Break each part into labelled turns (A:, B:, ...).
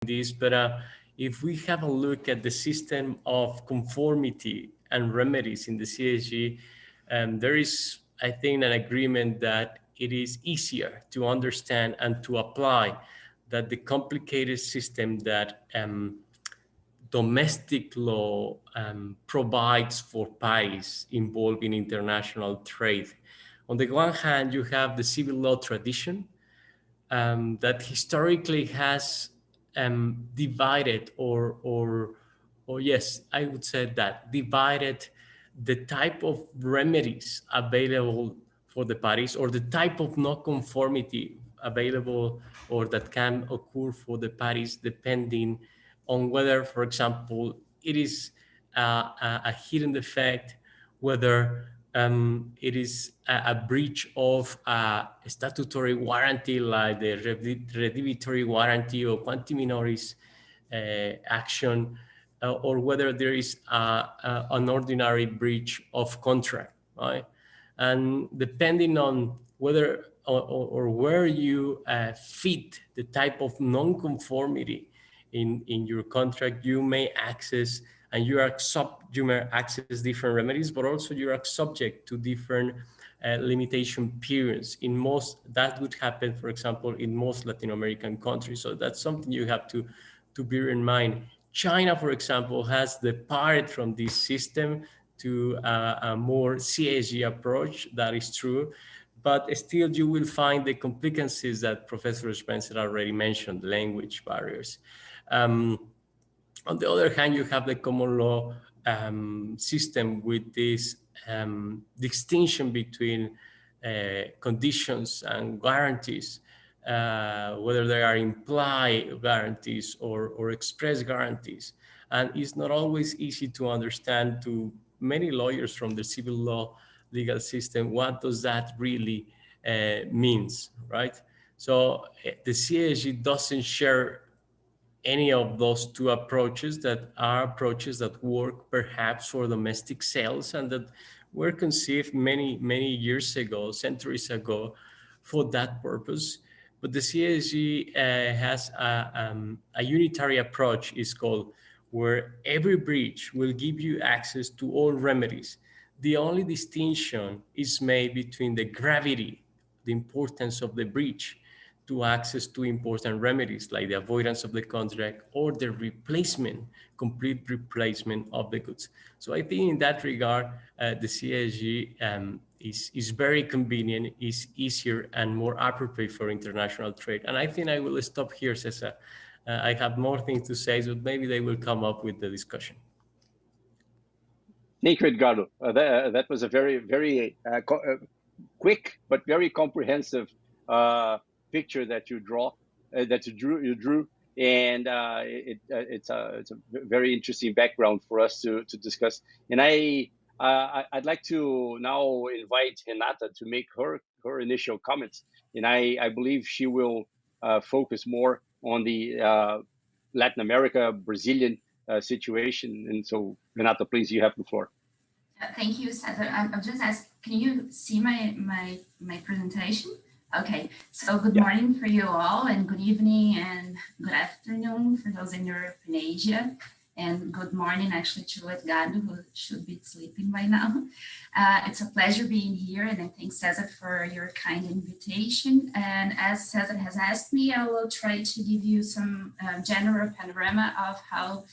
A: this, but if we have a look at the system of conformity and remedies in the CSG, there is, I think, an agreement that it is easier to understand and to apply than the complicated system that domestic law provides for parties involved in international trade. On the one hand, you have the civil law tradition that historically has divided or yes, I would say that divided the type of remedies available for the parties or the type of non-conformity available or that can occur for the parties depending on whether, for example, it is a hidden defect, whether it is a breach of a statutory warranty like the redivitory warranty or quantum minoris action, or whether there is an ordinary breach of contract, right? And depending on whether or where you fit the type of non-conformity in your contract, you may access and you may access different remedies, but also you are subject to different limitation periods. In most, that would happen, for example, in most Latin American countries. So that's something you have to bear in mind. China, for example, has departed from this system to a more CSG approach. That is true. But still, you will find the complications that Professor Spencer already mentioned, language barriers. On the other hand, you have the common law system with this distinction between conditions and guarantees, whether they are implied guarantees or express guarantees. And it's not always easy to understand to many lawyers from the civil law legal system, what does that really means, right? So the CSG doesn't share any of those two approaches that are approaches that work perhaps for domestic sales and that were conceived many years ago, centuries ago, for that purpose. But the CSG has a unitary approach, is called, where every breach will give you access to all remedies. The only distinction is made between the gravity, the importance of the breach, to access to important remedies like the avoidance of the contract or the replacement, complete replacement of the goods. So I think in that regard, the CSG is very convenient, is easier and more appropriate for international trade. And I think I will stop here, Cesar. I have more things to say, but maybe they will come up with the discussion.
B: Thank you, Edgardo. That was a very quick but very comprehensive picture that you drew, and it's a very interesting background for us to discuss. And I'd like to now invite Renata to make her initial comments, and I believe she will focus more on the Latin America, Brazilian situation. And so, Renata, please, you have the floor.
C: Thank you, Cesar. I'll just ask, can you see my presentation? Okay, so good morning for you all, and good evening and good afternoon for those in Europe and Asia, and good morning actually to Edgardo, who should be sleeping by now. It's a pleasure being here, and I thank Cesar for your kind invitation. And as Cesar has asked me, I will try to give you some general panorama of how,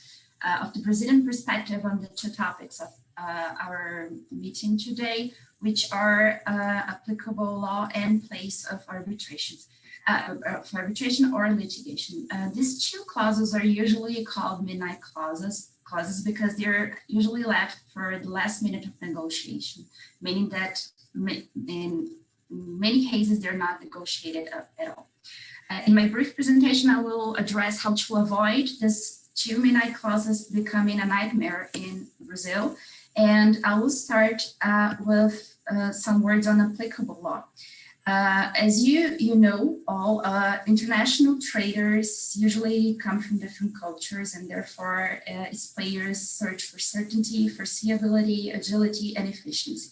C: of the Brazilian perspective on the two topics of our meeting today, which are applicable law and place of arbitrations, for arbitration or litigation. These two clauses are usually called midnight clauses because they're usually left for the last minute of negotiation, meaning that in many cases they're not negotiated at all. In my brief presentation, I will address how to avoid this two midnight clauses becoming a nightmare in Brazil. And I will start with some words on applicable law. As you know, all international traders usually come from different cultures, and therefore its players search for certainty, foreseeability, agility, and efficiency.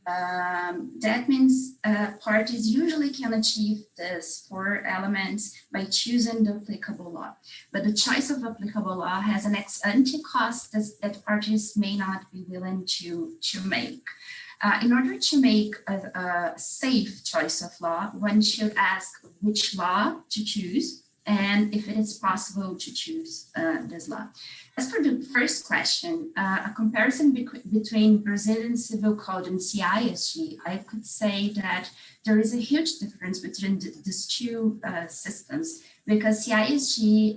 C: That means parties usually can achieve this 4 elements by choosing the applicable law. But the choice of applicable law has an ex-ante cost that parties may not be willing to make. In order to make a safe choice of law, one should ask which law to choose and if it is possible to choose this law. As for the first question, a comparison between Brazilian Civil Code and CISG, I could say that there is a huge difference between these two systems, because CISG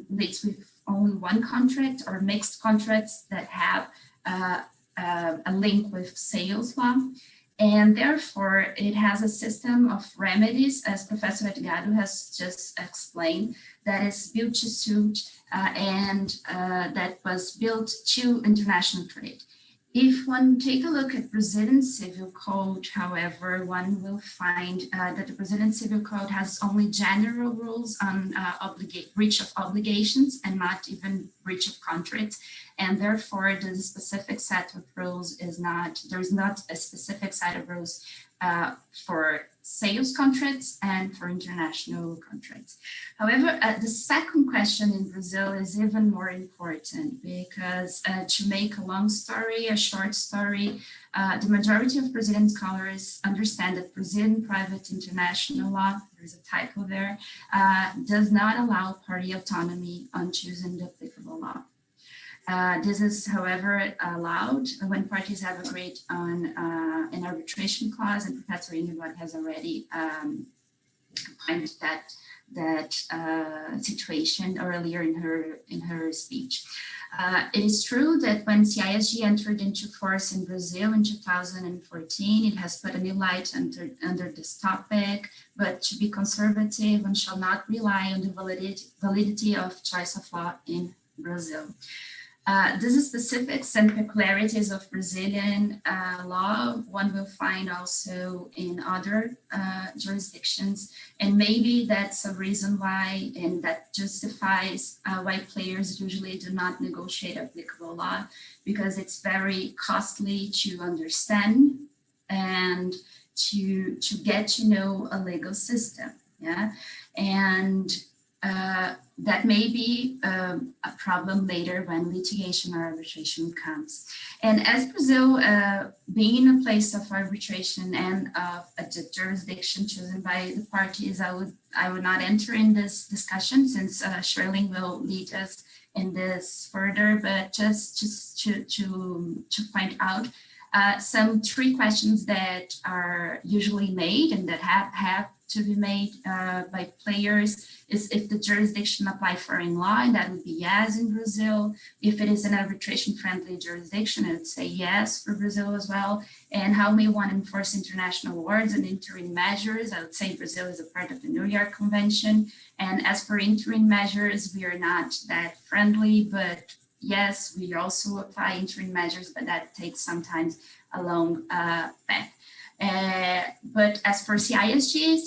C: leads with only one contract or mixed contracts that have a link with sales law. And therefore, it has a system of remedies, as Professor Edgardo has just explained, that is built to suit and that was built to international trade. If one take a look at Brazilian Civil Code, however, one will find that the Brazilian Civil Code has only general rules on breach of obligations and not even breach of contracts. And therefore, the specific set of rules is not, there's not a specific set of rules for sales contracts and for international contracts. However, the second question in Brazil is even more important, because to make a long story, a short story, the majority of Brazilian scholars understand that Brazilian private international law, there's a typo there, does not allow party autonomy on choosing the applicable law. This is, however, allowed when parties have agreed on an arbitration clause, and Professor Ingeborg has already pointed that situation earlier in her speech. It is true that when CISG entered into force in Brazil in 2014, it has put a new light under this topic, but to be conservative, one shall not rely on the validity of choice of law in Brazil. These specifics and peculiarities of Brazilian law, one will find also in other jurisdictions, and maybe that's a reason why, and that justifies why players usually do not negotiate applicable law, because it's very costly to understand and to get to know a legal system, yeah, and that may be a problem later when litigation or arbitration comes. And as Brazil, being in a place of arbitration and of a jurisdiction chosen by the parties, I would not enter in this discussion, since Sherling will lead us in this further, but just to point out some 3 questions that are usually made and that have to be made by players is if the jurisdiction apply foreign law, and that would be yes in Brazil. If it is an arbitration-friendly jurisdiction, I would say yes for Brazil as well. And how may one enforce international awards and interim measures? I would say Brazil is a part of the New York Convention. And as for interim measures, we are not that friendly, but yes, we also apply interim measures, but that takes sometimes a long path. But as for CISG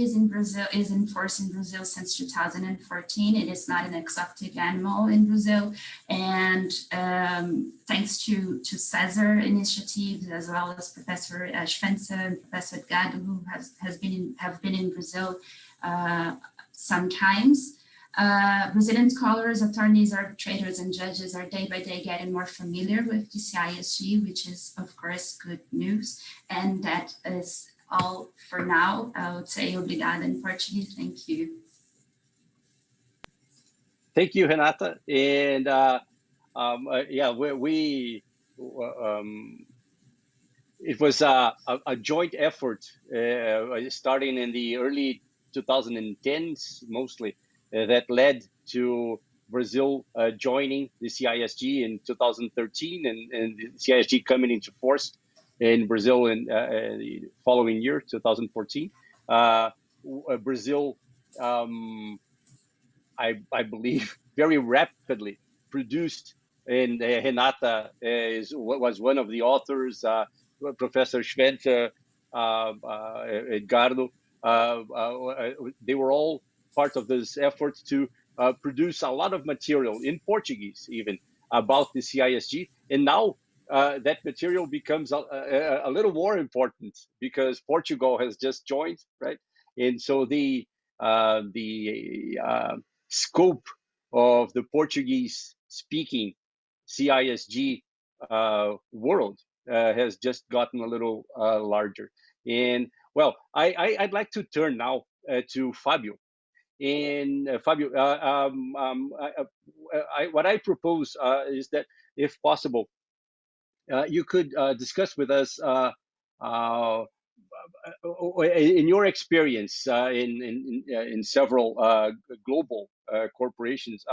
C: is in Brazil, is in force in Brazil since 2014. It is not an exotic animal in Brazil, and thanks to Cisg initiatives, as well as Professor Schwenzer and Professor Edgardo, who have been in Brazil sometimes. Brazilian scholars, attorneys, arbitrators, and judges are day by day getting more familiar with the CISG, which is, of course, good news. And that is all for now. I would say obrigada in Portuguese. Thank you.
B: Thank you, Renata. And yeah, it was a joint effort starting in the early 2010s, mostly, that led to Brazil joining the CISG in 2013 and the CISG coming into force in Brazil in the following year, 2014. Brazil, I believe, very rapidly produced, and Renata was one of the authors, Professor Schwenzer, Edgardo, they were all part of this effort to produce a lot of material in Portuguese, even about the CISG. And now that material becomes a little more important because Portugal has just joined, right? And so the scope of the Portuguese speaking CISG world has just gotten a little larger. And well, I'd like to turn now to Fabio. And Fabio, what I propose is that, if possible, you could discuss with us, in your experience in several global corporations,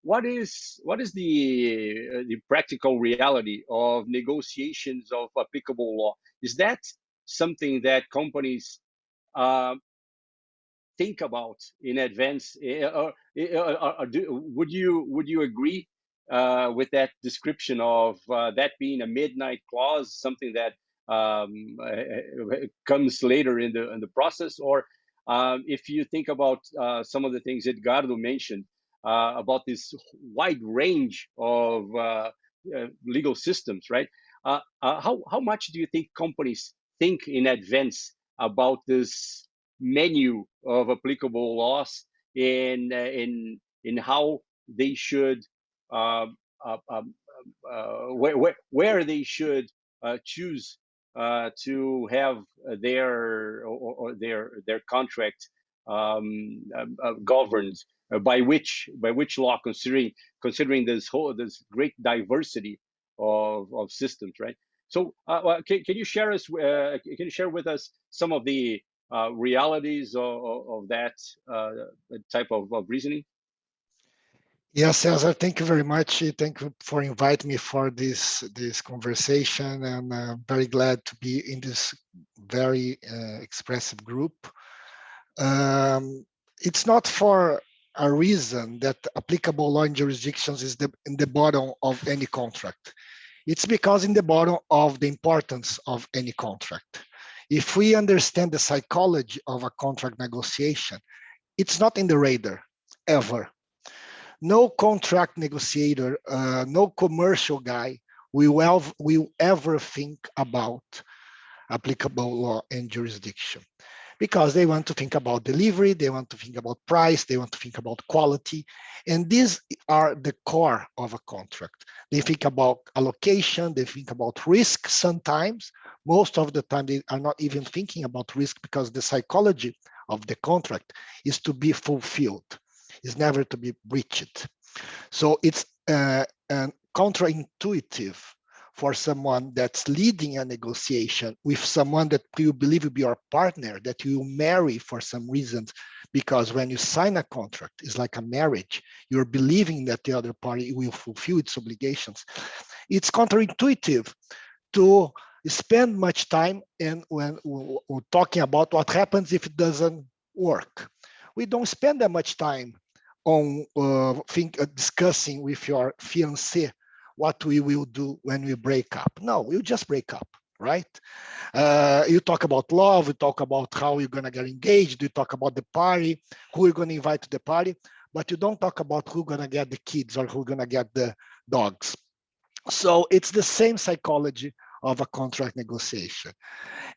B: what is the practical reality of negotiations of applicable law? Is that something that companies think about in advance? Would you agree with that description of that being a midnight clause, something that comes later in the process? Or if you think about some of the things Edgardo mentioned about this wide range of legal systems, right? How much do you think companies think in advance about this menu of applicable laws in how they should where they should choose to have their contract governed by which law, considering this great diversity of systems, right? So can you share with us some of the realities of that type of reasoning?
D: Yes, Cesar, thank you very much. Thank you for inviting me for this conversation, and I'm very glad to be in this very expressive group. It's not for a reason that applicable law in jurisdictions is in the bottom of any contract. It's because in the bottom of the importance of any contract. If we understand the psychology of a contract negotiation, it's not in the radar, ever. No contract negotiator, no commercial guy will ever think about applicable law and jurisdiction, because they want to think about delivery, they want to think about price, they want to think about quality, and these are the core of a contract. They think about allocation, they think about risk sometimes. Most of the time, they are not even thinking about risk, because the psychology of the contract is to be fulfilled, is never to be breached. So it's counterintuitive for someone that's leading a negotiation with someone that you believe will be your partner, that you marry for some reasons, because when you sign a contract, it's like a marriage. You're believing that the other party will fulfill its obligations. It's counterintuitive to spend much time when we're talking about what happens if it doesn't work. We don't spend that much time on discussing with your fiancé what we will do when we break up. No, we'll just break up, right? You talk about love, you talk about how you're gonna get engaged, you talk about the party, who you're gonna invite to the party, but you don't talk about who's gonna get the kids or who's gonna get the dogs. So it's the same psychology of a contract negotiation.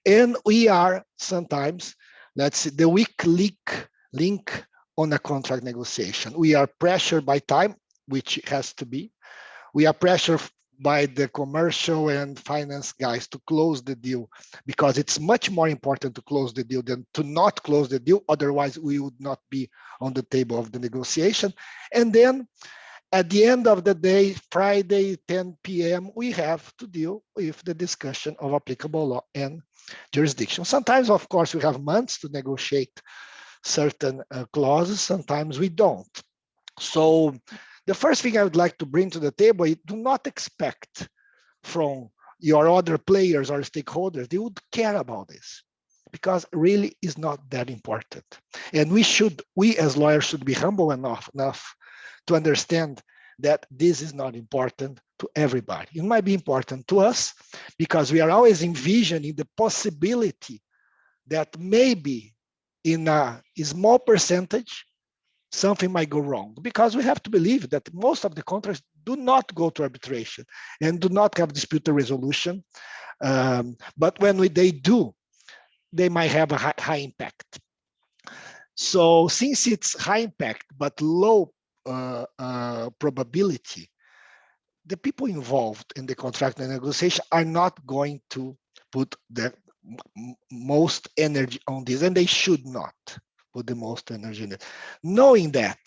D: And we are sometimes, let's see, the weak link on a contract negotiation. We are pressured by time, which has to be. We are pressured by the commercial and finance guys to close the deal, because it's much more important to close the deal than to not close the deal. Otherwise, we would not be on the table of the negotiation. And then at the end of the day, Friday, 10 p.m., we have to deal with the discussion of applicable law and jurisdiction. Sometimes, of course, we have months to negotiate certain clauses, sometimes we don't. So the first thing I would like to bring to the table is, do not expect from your other players or stakeholders they would care about this, because really is not that important. And we as lawyers should be humble enough to understand that this is not important to everybody. It might be important to us because we are always envisioning the possibility that maybe in a small percentage, something might go wrong, because we have to believe that most of the contracts do not go to arbitration and do not have dispute resolution. But when they do, they might have a high impact. So since it's high impact but low probability, the people involved in the contract negotiation are not going to put the most energy on this, and they should not put the most energy in it. Knowing that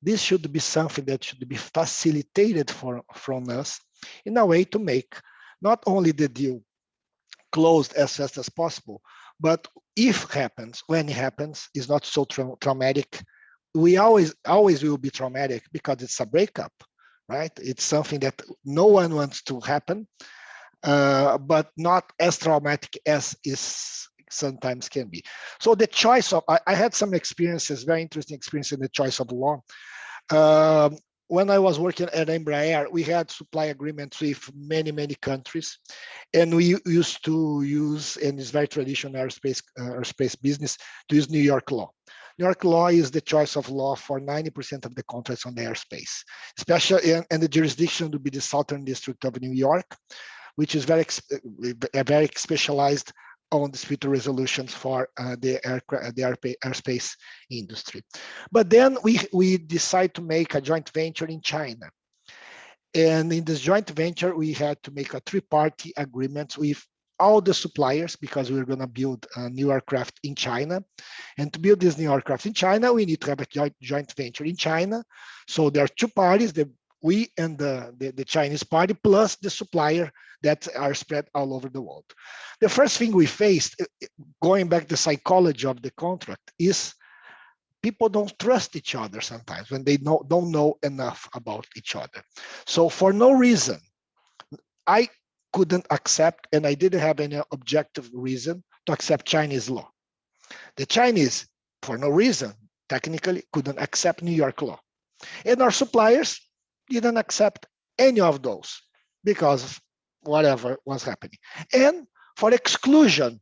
D: this should be something that should be facilitated from us in a way to make not only the deal closed as fast as possible, but if happens, when it happens, is not so traumatic. We always will be traumatic because it's a breakup, right? It's something that no one wants to happen, but not as traumatic as is sometimes can be. So the choice of, I had some experiences, very interesting experience in the choice of law. When I was working at Embraer, we had supply agreements with many countries, and we used to use, and it's very traditional aerospace business, to use New York law. New York law is the choice of law for 90% of the contracts on the airspace, especially, and the jurisdiction would be the Southern District of New York, which is very specialized on dispute resolutions for the airspace industry. But then we decide to make a joint venture in China. And in this joint venture, we had to make a three-party agreement with all the suppliers, because we were going to build a new aircraft in China. And to build this new aircraft in China, we need to have a joint venture in China. So there are two parties, we and the Chinese party, plus the supplier that are spread all over the world. The first thing we faced, going back to the psychology of the contract, is people don't trust each other sometimes when they don't know enough about each other. So for no reason, I couldn't accept, and I didn't have any objective reason to accept Chinese law. The Chinese, for no reason, technically couldn't accept New York law. And our suppliers didn't accept any of those because of whatever was happening. And for exclusion,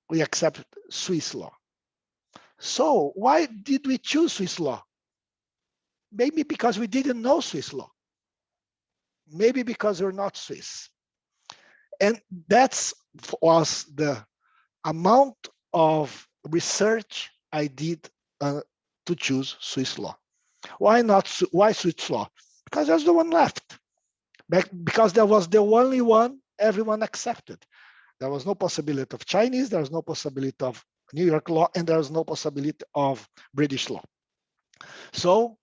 D: we accepted Swiss law. So why did we choose Swiss law? Maybe because we didn't know Swiss law. Maybe because we're not Swiss. And that was the amount of research I did to choose Swiss law. Why Swiss law? Because there's the one left. Because there was the only one everyone accepted. There was no possibility of Chinese, there was no possibility of New York law, and there was no possibility of British law. So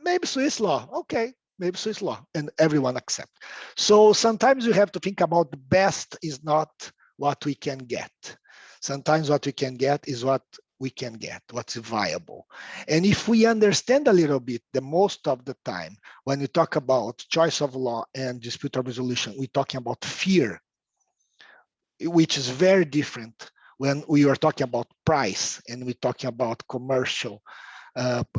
D: maybe Swiss law, okay, maybe Swiss law, and everyone accept. So sometimes you have to think about the best is not what we can get. Sometimes what we can get is what we can get, what's viable. And if we understand a little bit, the most of the time, when we talk about choice of law and dispute resolution, we're talking about fear, which is very different when we are talking about price and we're talking about commercial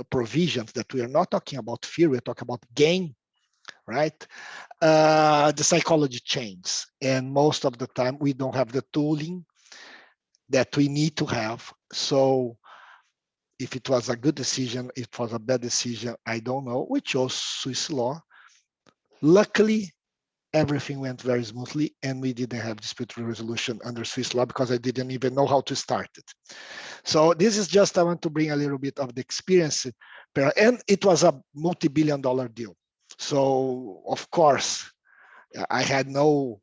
D: provisions, that we are not talking about fear, we're talking about gain, right? The psychology changes. And most of the time, we don't have the tooling that we need to have. So if it was a good decision, if it was a bad decision, I don't know. We chose Swiss law. Luckily, everything went very smoothly and we didn't have dispute resolution under Swiss law because I didn't even know how to start it. So this is just, I want to bring a little bit of the experience. And it was a multi-billion-dollar deal. So of course, I had no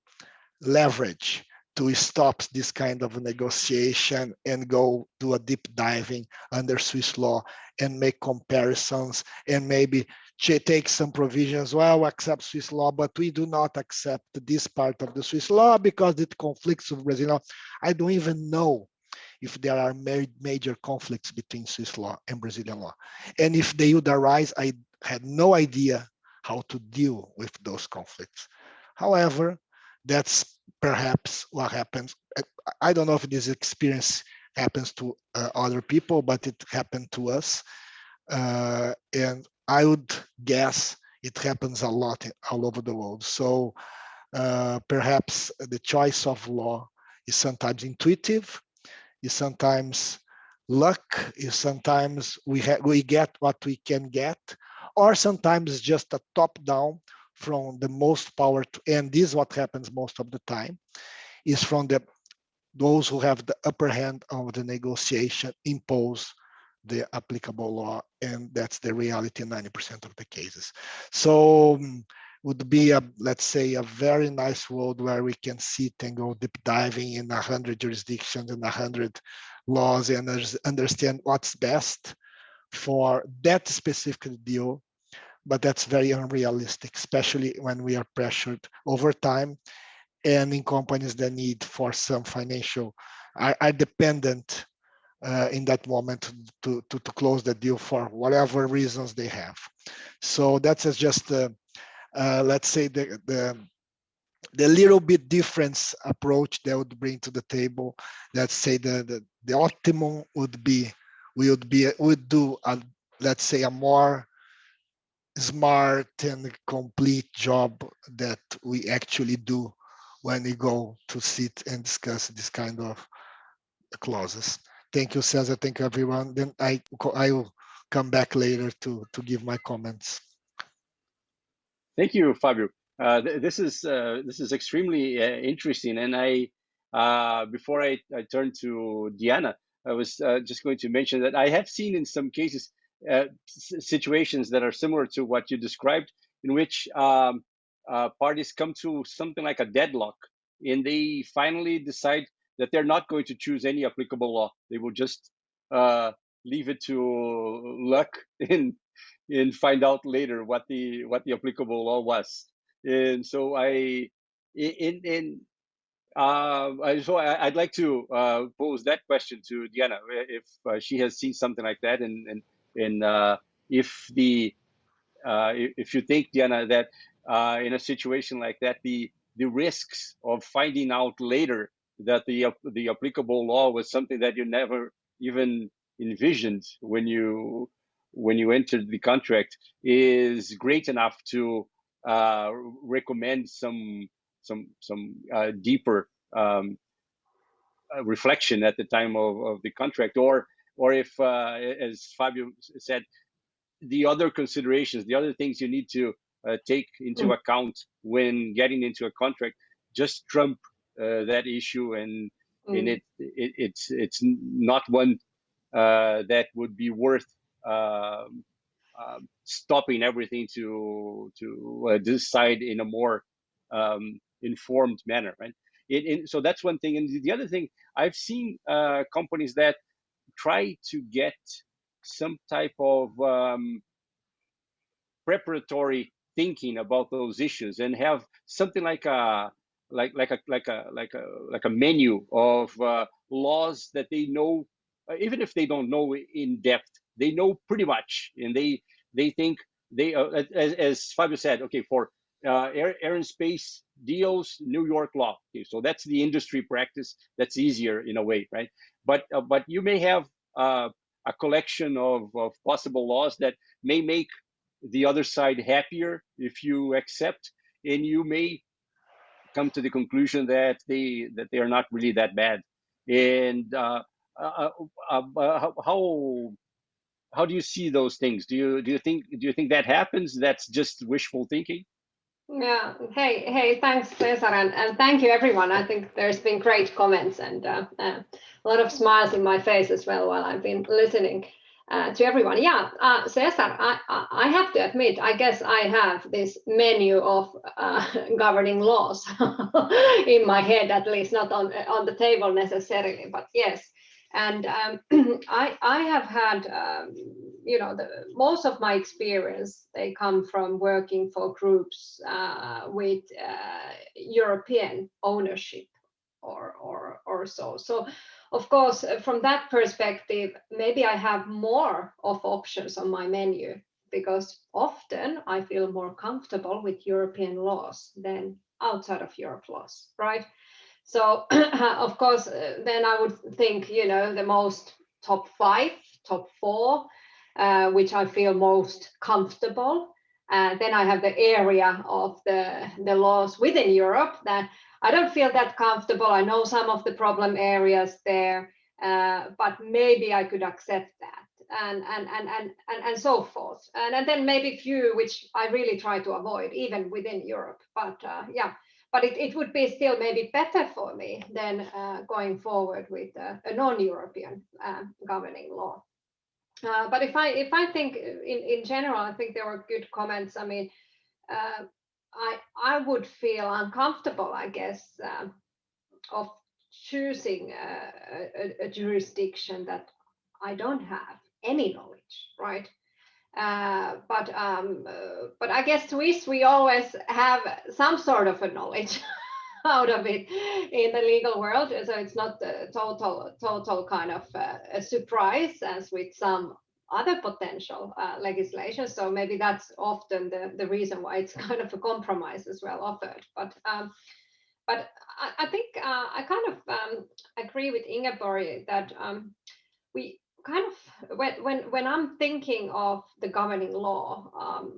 D: leverage to stop this kind of negotiation and go do a deep diving under Swiss law and make comparisons and maybe take some provisions. Well, accept Swiss law, but we do not accept this part of the Swiss law because it conflicts with Brazilian law. I don't even know if there are major conflicts between Swiss law and Brazilian law. And if they would arise, I had no idea how to deal with those conflicts. However, that's perhaps what happens. I don't know if this experience happens to other people, but it happened to us. And I would guess it happens a lot all over the world. So perhaps the choice of law is sometimes intuitive, is sometimes Luck is sometimes we get what we can get, or sometimes it's just a top down from the most power to, and this is what happens most of the time, is from those who have the upper hand of the negotiation impose the applicable law, and that's the reality in 90% of the cases. So would be a, let's say, a very nice world where we can sit and go deep diving in 100 jurisdictions and 100 laws and understand what's best for that specific deal. But that's very unrealistic, especially when we are pressured over time and in companies that need for some financial, are dependent in that moment to close the deal for whatever reasons they have. So that's just let's say the little bit difference approach that would bring to the table. Let's say the optimum would do a, let's say, a more smart and complete job that we actually do when we go to sit and discuss this kind of clauses. Thank you, Cesar. Thank you, everyone. Then I will come back later to give my comments.
B: Thank you, Fabio. This is extremely interesting. And before I turn to Diana, I was just going to mention that I have seen in some cases situations that are similar to what you described, in which parties come to something like a deadlock, and they finally decide that they're not going to choose any applicable law. They will just leave it to luck and find out later what the applicable law was. And so I'd like to pose that question to Diana, if she has seen something like that, and if you think, Diana, that in a situation like that, the risks of finding out later that the applicable law was something that you never even envisioned when you entered the contract is great enough to recommend some deeper reflection at the time of the contract, or if, as Fabio said, the other considerations, the other things you need to take into account when getting into a contract just trump that issue, and it's not one that would be worth stopping everything to decide in a more informed manner, right? So that's one thing. And the other thing, I've seen companies that try to get some type of preparatory thinking about those issues, and have something like a menu of laws that they know, even if they don't know in depth, they know pretty much, and they think they, as Fabio said, okay, for air and space deals, New York law. Okay, so that's the industry practice. That's easier in a way, right? But you may have a collection of possible laws that may make the other side happier if you accept, and you may come to the conclusion that they are not really that bad. And how do you see those things? Do you think that happens? That's just wishful thinking?
E: Yeah. Hey, thanks, Cesar, and thank you, everyone. I think there's been great comments and a lot of smiles in my face as well while I've been listening to everyone. Yeah, Cesar, I have to admit, I guess I have this menu of governing laws in my head, at least not on the table necessarily, but yes. And I have had, most of my experience, they come from working for groups with European ownership or so. So, of course, from that perspective, maybe I have more of options on my menu, because often I feel more comfortable with European laws than outside of Europe laws, right? So, of course, then I would think, the most top 5, top 4, which I feel most comfortable. Then I have the area of the laws within Europe that I don't feel that comfortable. I know some of the problem areas there, but maybe I could accept that, and so forth. And then maybe few which I really try to avoid, even within Europe. But yeah, but it would be still maybe better for me than going forward with a non-European governing law. But if I think in general, I think there were good comments. I mean, I would feel uncomfortable, I guess, of choosing a jurisdiction that I don't have any knowledge, right? But I guess Swiss, we always have some sort of a knowledge out of it in the legal world, so it's not a total kind of a surprise as with some other potential legislation. So maybe that's often the reason why it's kind of a compromise as well offered. But I think I kind of agree with Ingeborg that we kind of, when I'm thinking of the governing law,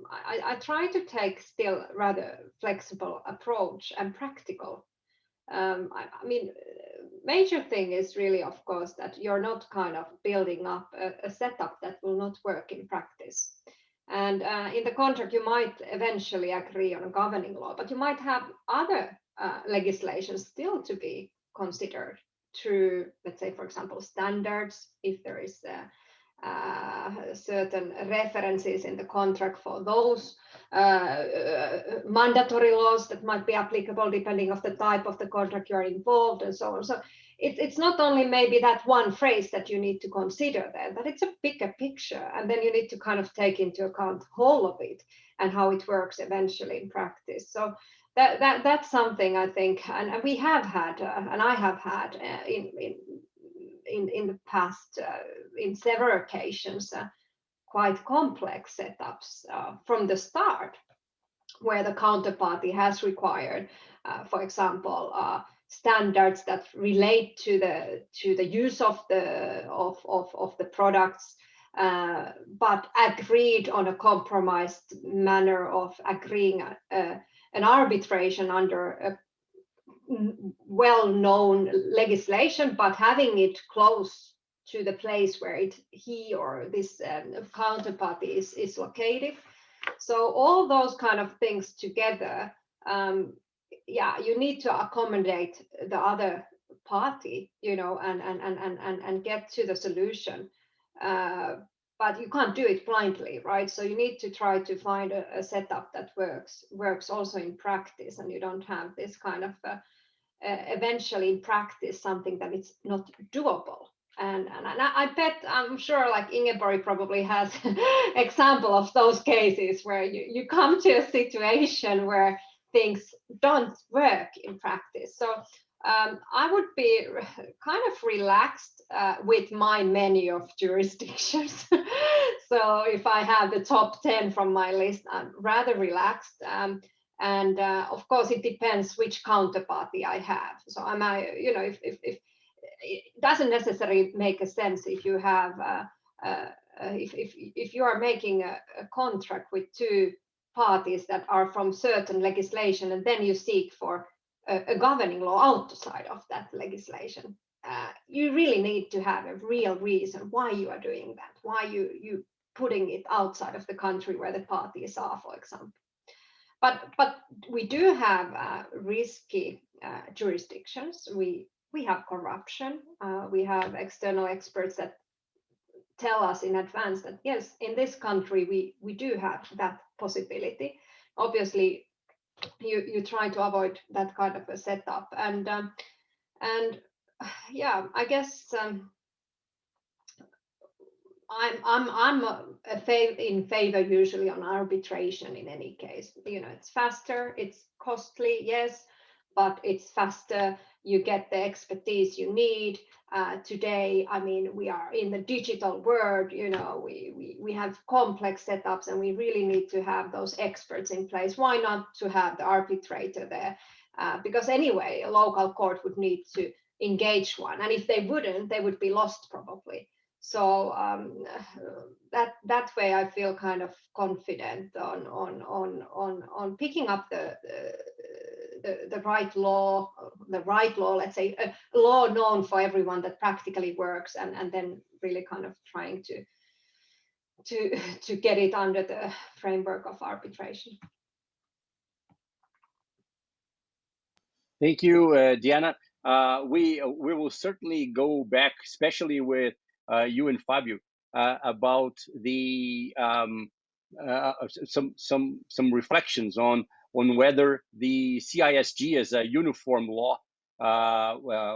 E: I try to take still rather flexible approach and practical. I mean, major thing is really, of course, that you're not kind of building up a setup that will not work in practice. And in the contract, you might eventually agree on a governing law, but you might have other legislation still to be considered through, let's say, for example, standards, if there is certain references in the contract for those, mandatory laws that might be applicable depending on the type of the contract you are involved, and so on. So it's not only maybe that one phrase that you need to consider then, but it's a bigger picture, and then you need to kind of take into account the whole of it and how it works eventually in practice. So that's something I think, and we have had, and I have had in the past, in several occasions, quite complex setups from the start, where the counterparty has required, for example, standards that relate to the use of the products, but agreed on a compromised manner of agreeing an arbitration under a well-known legislation, but having it close to the place where he or this counterparty is located. So all those kind of things together, yeah, you need to accommodate the other party, you know, and get to the solution. But you can't do it blindly, right? So you need to try to find a setup that works also in practice, and you don't have this kind of eventually in practice something that is not doable. And I bet, I'm sure, like Ingeborg probably has example of those cases where you come to a situation where things don't work in practice. So I would be kind of relaxed with my menu of jurisdictions. So if I have the top 10 from my list, I'm rather relaxed. And of course, it depends which counterparty I have. So am I, you know, if it doesn't necessarily make a sense if you have, if you are making a contract with two parties that are from certain legislation, and then you seek for a governing law outside of that legislation. You really need to have a real reason why you are doing that, why you putting it outside of the country where the parties are, for example. But we do have risky jurisdictions. We have corruption. We have external experts that tell us in advance that yes, in this country we do have that possibility. Obviously, you try to avoid that kind of a setup, and yeah, I guess I'm in favor usually on arbitration in any case. You know, it's faster, it's costly, yes, but it's faster. You get the expertise you need. Today, I mean, we are in the digital world. You know, we have complex setups, and we really need to have those experts in place. Why not to have the arbitrator there? Because anyway, a local court would need to engage one, and if they wouldn't, they would be lost probably. So that way, I feel kind of confident on picking up the right law, let's say, a law known for everyone that practically works, and then really kind of trying to get it under the framework of arbitration.
B: Thank you, Diana. We will certainly go back, especially with you and Fabio, about the some reflections on whether the CISG as a uniform law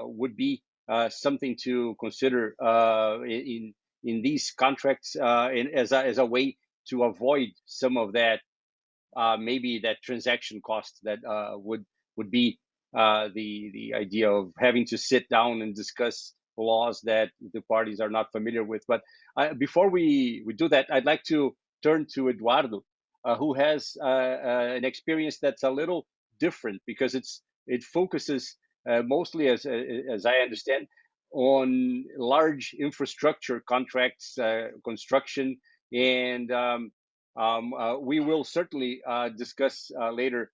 B: would be something to consider in these contracts, as a way to avoid some of that maybe that transaction cost that would be the idea of having to sit down and discuss laws that the parties are not familiar with. But before we do that, I'd like to turn to Eduardo, who has an experience that's a little different, because it focuses mostly, as I understand, on large infrastructure contracts, construction, and we will certainly discuss later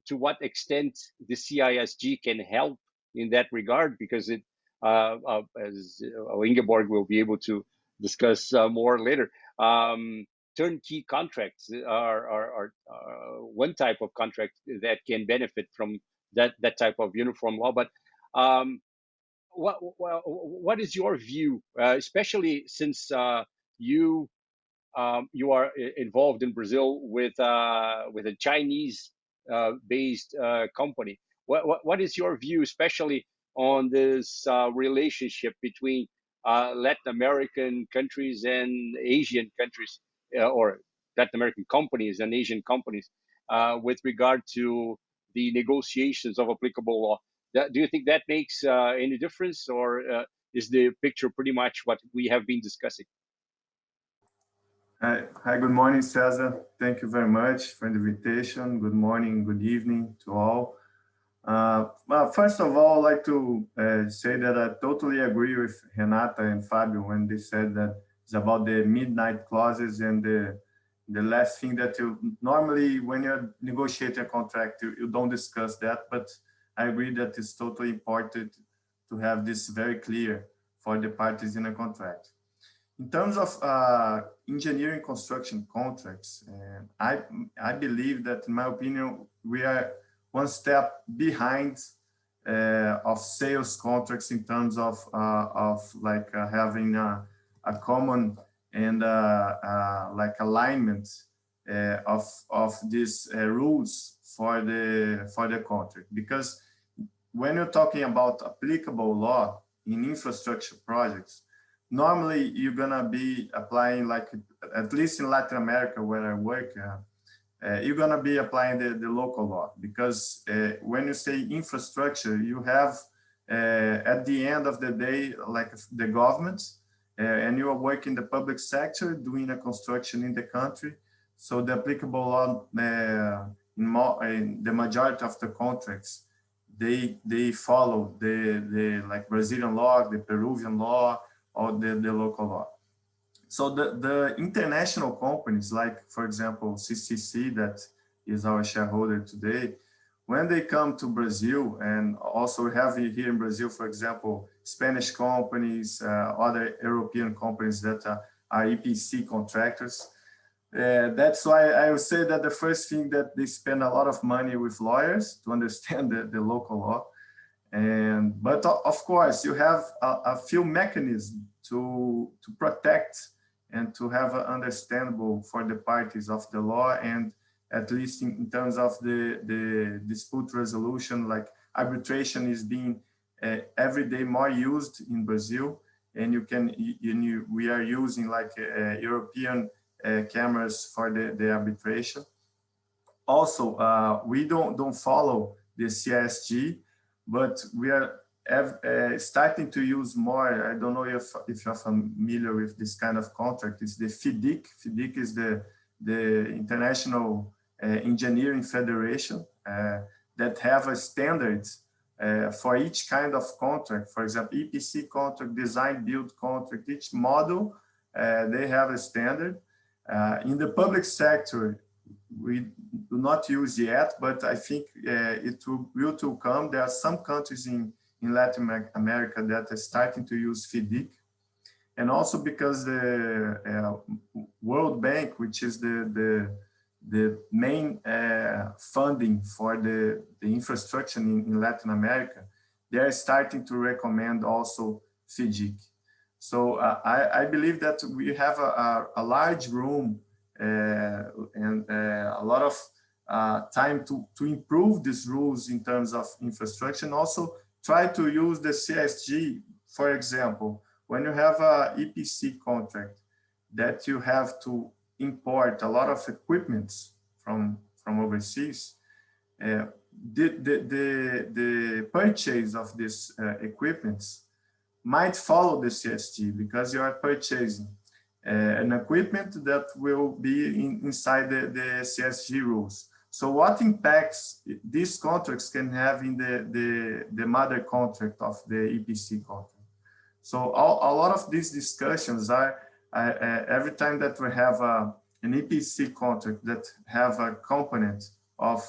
B: to what extent the CISG can help in that regard, because it, as Ingeborg will be able to discuss more later, turnkey contracts are one type of contract that can benefit from that type of uniform law. But what is your view, especially since you are involved in Brazil with a Chinese based company? What is your view, especially on this relationship between Latin American countries and Asian countries, or Latin American companies and Asian companies, with regard to the negotiations of applicable law? Do you think that makes any difference, or is the picture pretty much what we have been discussing?
F: Hi, good morning, Cesar. Thank you very much for the invitation. Good morning, good evening to all. Well, first of all, I'd like to say that I totally agree with Renata and Fabio when they said that it's about the midnight clauses and the last thing that you normally, when you're negotiating a contract, you don't discuss that, but I agree that it's totally important to have this very clear for the parties in a contract. In terms of engineering construction contracts, I believe that, in my opinion, we are one step behind of sales contracts in terms of like having a common and like alignment of these rules for the contract. Because when you're talking about applicable law in infrastructure projects, normally you're gonna be applying, like at least in Latin America where I work, you're gonna be applying the local law, because when you say infrastructure, you have at the end of the day, like the government, and you are working in the public sector doing a construction in the country. So the applicable law in the majority of the contracts, they follow the like Brazilian law, the Peruvian law, or the local law. So the international companies, like, for example, CCC, that is our shareholder today, when they come to Brazil, and also we have here in Brazil, for example, Spanish companies, other European companies that are EPC contractors. That's why I would say that the first thing that they spend a lot of money with lawyers to understand the local law. But of course, you have a few mechanisms to protect and to have understandable for the parties of the law, and at least in terms of the dispute resolution, like arbitration is being every day more used in Brazil, and we are using like European cameras for the arbitration. Also, we don't follow the CISG, but we are starting to use more. I don't know if you're familiar with this kind of contract. It's the FIDIC. FIDIC is the International Engineering Federation that have a standard for each kind of contract. For example, EPC contract, design build contract, each model, they have a standard. In the public sector, we do not use yet, but I think it will to come. There are some countries in Latin America that are starting to use FIDIC. And also because the World Bank, which is the main funding for the infrastructure in Latin America, they are starting to recommend also FIDIC. So I believe that we have a large room and a lot of time to improve these rules in terms of infrastructure, and also try to use the CSG, for example. When you have a EPC contract that you have to import a lot of equipment from overseas, the purchase of these equipments might follow the CSG because you are purchasing an equipment that will be inside the CSG rules. So what impacts these contracts can have in the mother contract of the EPC contract? So a lot of these discussions are every time that we have an EPC contract that have a component of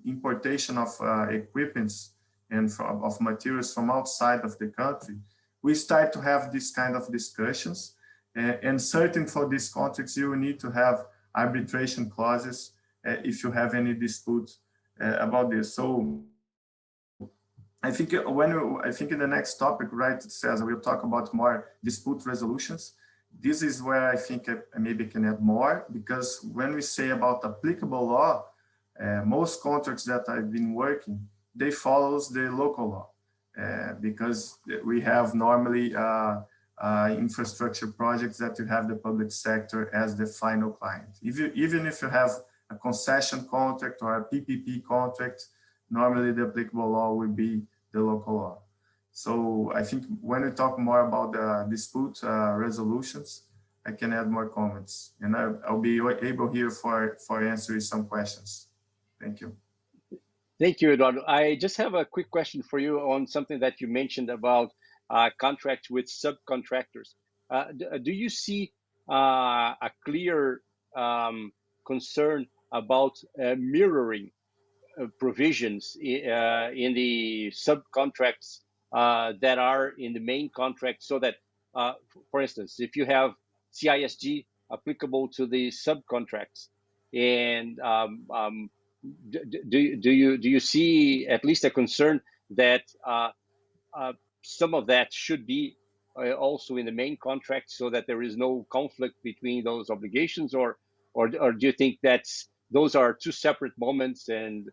F: importation of equipments and of materials from outside of the country, we start to have this kind of discussions. And certain for these contracts, you need to have arbitration clauses if you have any dispute about this. So I think in the next topic, right, it says we'll talk about more dispute resolutions. This is where I think I maybe can add more, because when we say about applicable law, most contracts that I've been working, they follows the local law because we have normally infrastructure projects that you have the public sector as the final client. Even if you have a concession contract or a PPP contract, normally the applicable law will be the local law. So I think when we talk more about the dispute resolutions, I can add more comments, and I'll be able here for answering some questions. Thank you.
B: Thank you, Eduardo. I just have a quick question for you on something that you mentioned about contracts with subcontractors. Do you see a clear concern about mirroring provisions in the subcontracts that are in the main contract, so that, for instance, if you have CISG applicable to the subcontracts, and do you see at least a concern that some of that should be also in the main contract, so that there is no conflict between those obligations, or do you think those are two separate moments, and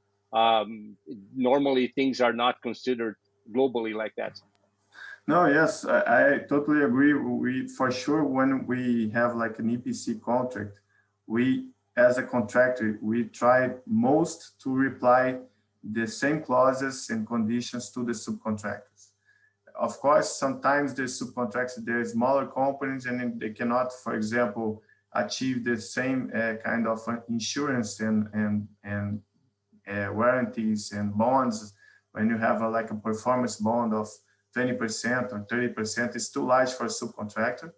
B: normally things are not considered globally like that?
F: No, yes, I totally agree. We, for sure, when we have like an EPC contract, we, as a contractor, we try most to reply the same clauses and conditions to the subcontractors. Of course, sometimes the subcontractors, they're smaller companies and they cannot, for example, achieve the same kind of insurance and warranties and bonds. When you have like a performance bond of 20% or 30%, it's too large for a subcontractor.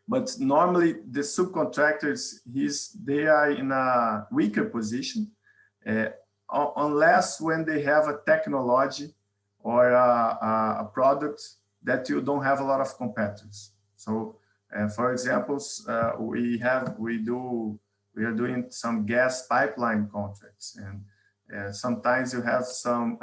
F: But normally the subcontractors, they are in a weaker position unless when they have a technology or a product that you don't have a lot of competitors. So for example, we are doing some gas pipeline contracts, and sometimes you have some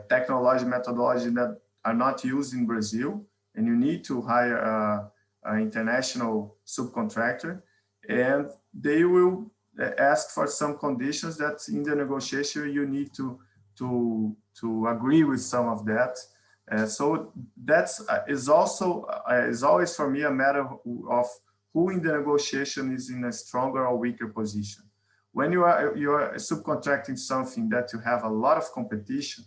F: technology methodology that are not used in Brazil, and you need to hire an international subcontractor, and they will ask for some conditions that in the negotiation you need to agree with some of that. So is always for me a matter of who in the negotiation is in a stronger or weaker position. When you are subcontracting something that you have a lot of competition,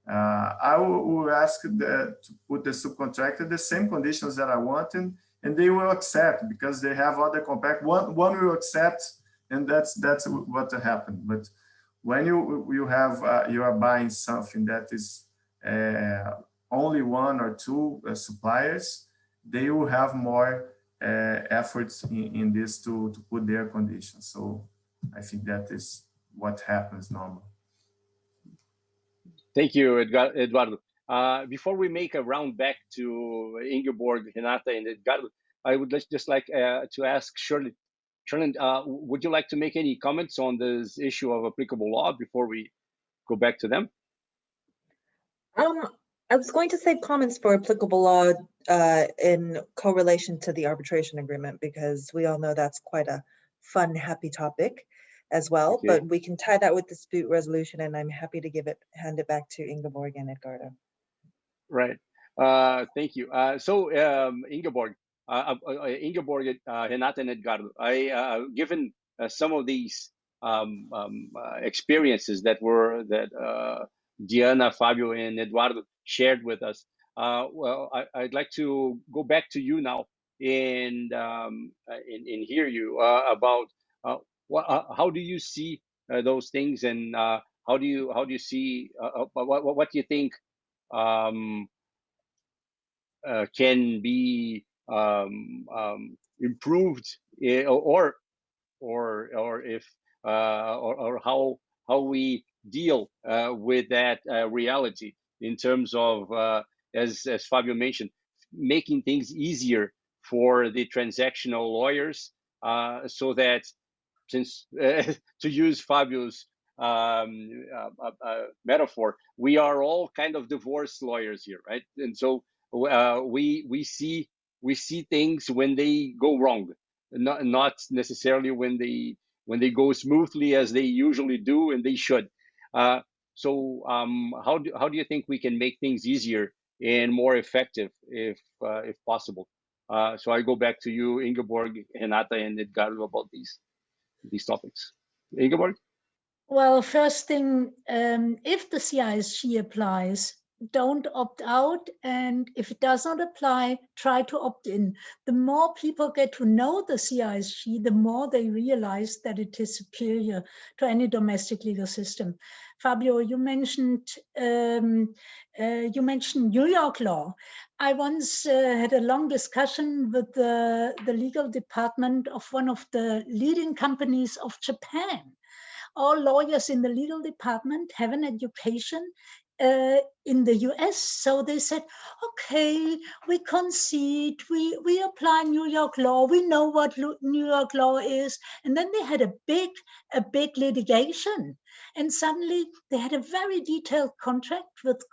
F: I will ask to put the subcontractor the same conditions that I want, and they will accept because they have other compact. One will accept, and that's what happened. But when you are buying something that is only one or two suppliers, they will have more efforts in this to put their conditions. So I think that is what happens normally.
B: Thank you, Eduardo. Before we make a round back to Ingeborg, Renata, and Edgardo, I would just like to ask Shirley. Shirley, would you like to make any comments on this issue of applicable law before we go back to them?
G: I was going to save comments for applicable law in correlation to the arbitration agreement, because we all know that's quite a fun, happy topic as well. Okay. But we can tie that with dispute resolution, and I'm happy to hand it back to Ingeborg and Edgardo.
B: Right. Thank you. Ingeborg, Renata, and Edgardo, given some of these experiences that Diana, Fabio, and Eduardo shared with us, well, I'd like to go back to you now and hear you about how do you see those things, and how do you see what do you think can be improved, or if or how we deal with that reality in terms of as Fabio mentioned, making things easier for the transactional lawyers, so that, since to use Fabio's metaphor, we are all kind of divorce lawyers here, right? And so we see things when they go wrong, not necessarily when they go smoothly as they usually do and they should. So how do you think we can make things easier and more effective if possible? So I go back to you, Ingeborg, Renata, and Edgardo, about these topics. Ingeborg?
H: Well, first thing, if the CISG applies, don't opt out, and if it does not apply, try to opt in. The more people get to know the CISG, the more they realize that it is superior to any domestic legal system. Fabio, you mentioned New York law. I once had a long discussion with the legal department of one of the leading companies of Japan. All lawyers in the legal department have an education in the US. So they said, okay, we concede, we apply New York law, we know what New York law is. And then they had a big litigation. And suddenly they had a very detailed contract with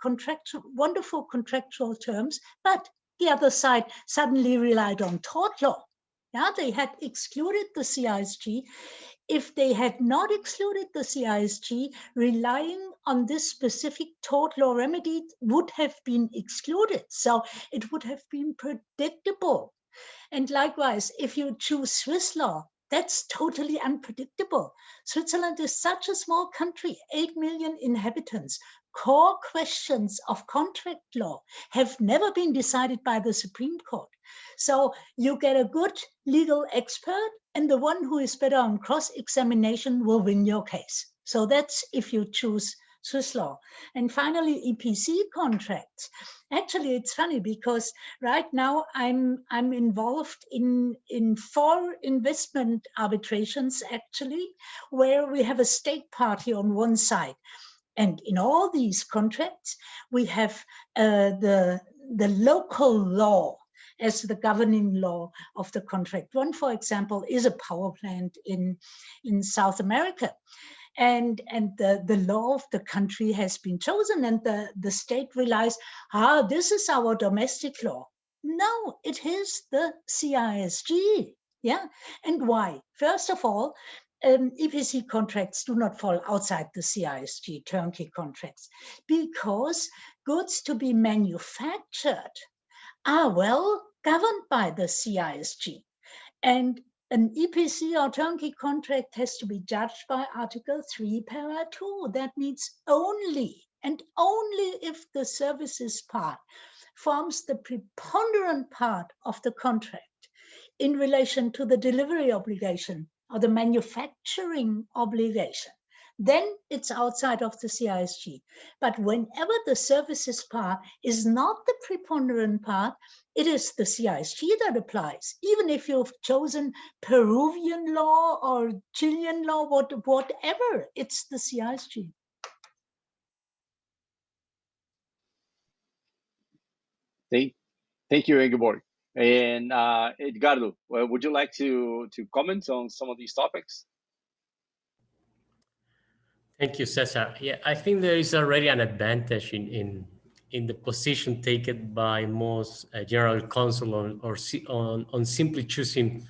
H: wonderful contractual terms, but the other side suddenly relied on tort law. Yeah, they had excluded the CISG. If they had not excluded the CISG, relying on this specific tort law remedy would have been excluded. So it would have been predictable. And likewise, if you choose Swiss law, that's totally unpredictable. Switzerland is such a small country, 8 million inhabitants. Core questions of contract law have never been decided by the Supreme Court. So you get a good legal expert, and the one who is better on cross-examination will win your case. So that's if you choose Swiss law. And finally, EPC contracts. Actually, it's funny because right now I'm involved in 4 investment arbitrations, actually, where we have a state party on one side. And in all these contracts, we have the local law as the governing law of the contract. One, for example, is a power plant in South America. And the law of the country has been chosen, and the state relies, this is our domestic law. No, it is the CISG. Yeah. And why? First of all, EPC contracts do not fall outside the CISG turnkey contracts, because goods to be manufactured are well governed by the CISG. And an EPC or turnkey contract has to be judged by Article 3, Para 2. That means only and only if the services part forms the preponderant part of the contract in relation to the delivery obligation or the manufacturing obligation, then it's outside of the CISG. But whenever the services part is not the preponderant part, it is the CISG that applies. Even if you've chosen Peruvian law or Chilean law, whatever, it's the CISG.
B: Thank you, Ingeborg. And Edgardo, would you like to comment on some of these topics?
A: Thank you, Cesar. Yeah, I think there is already an advantage in the position taken by most general counsel on simply choosing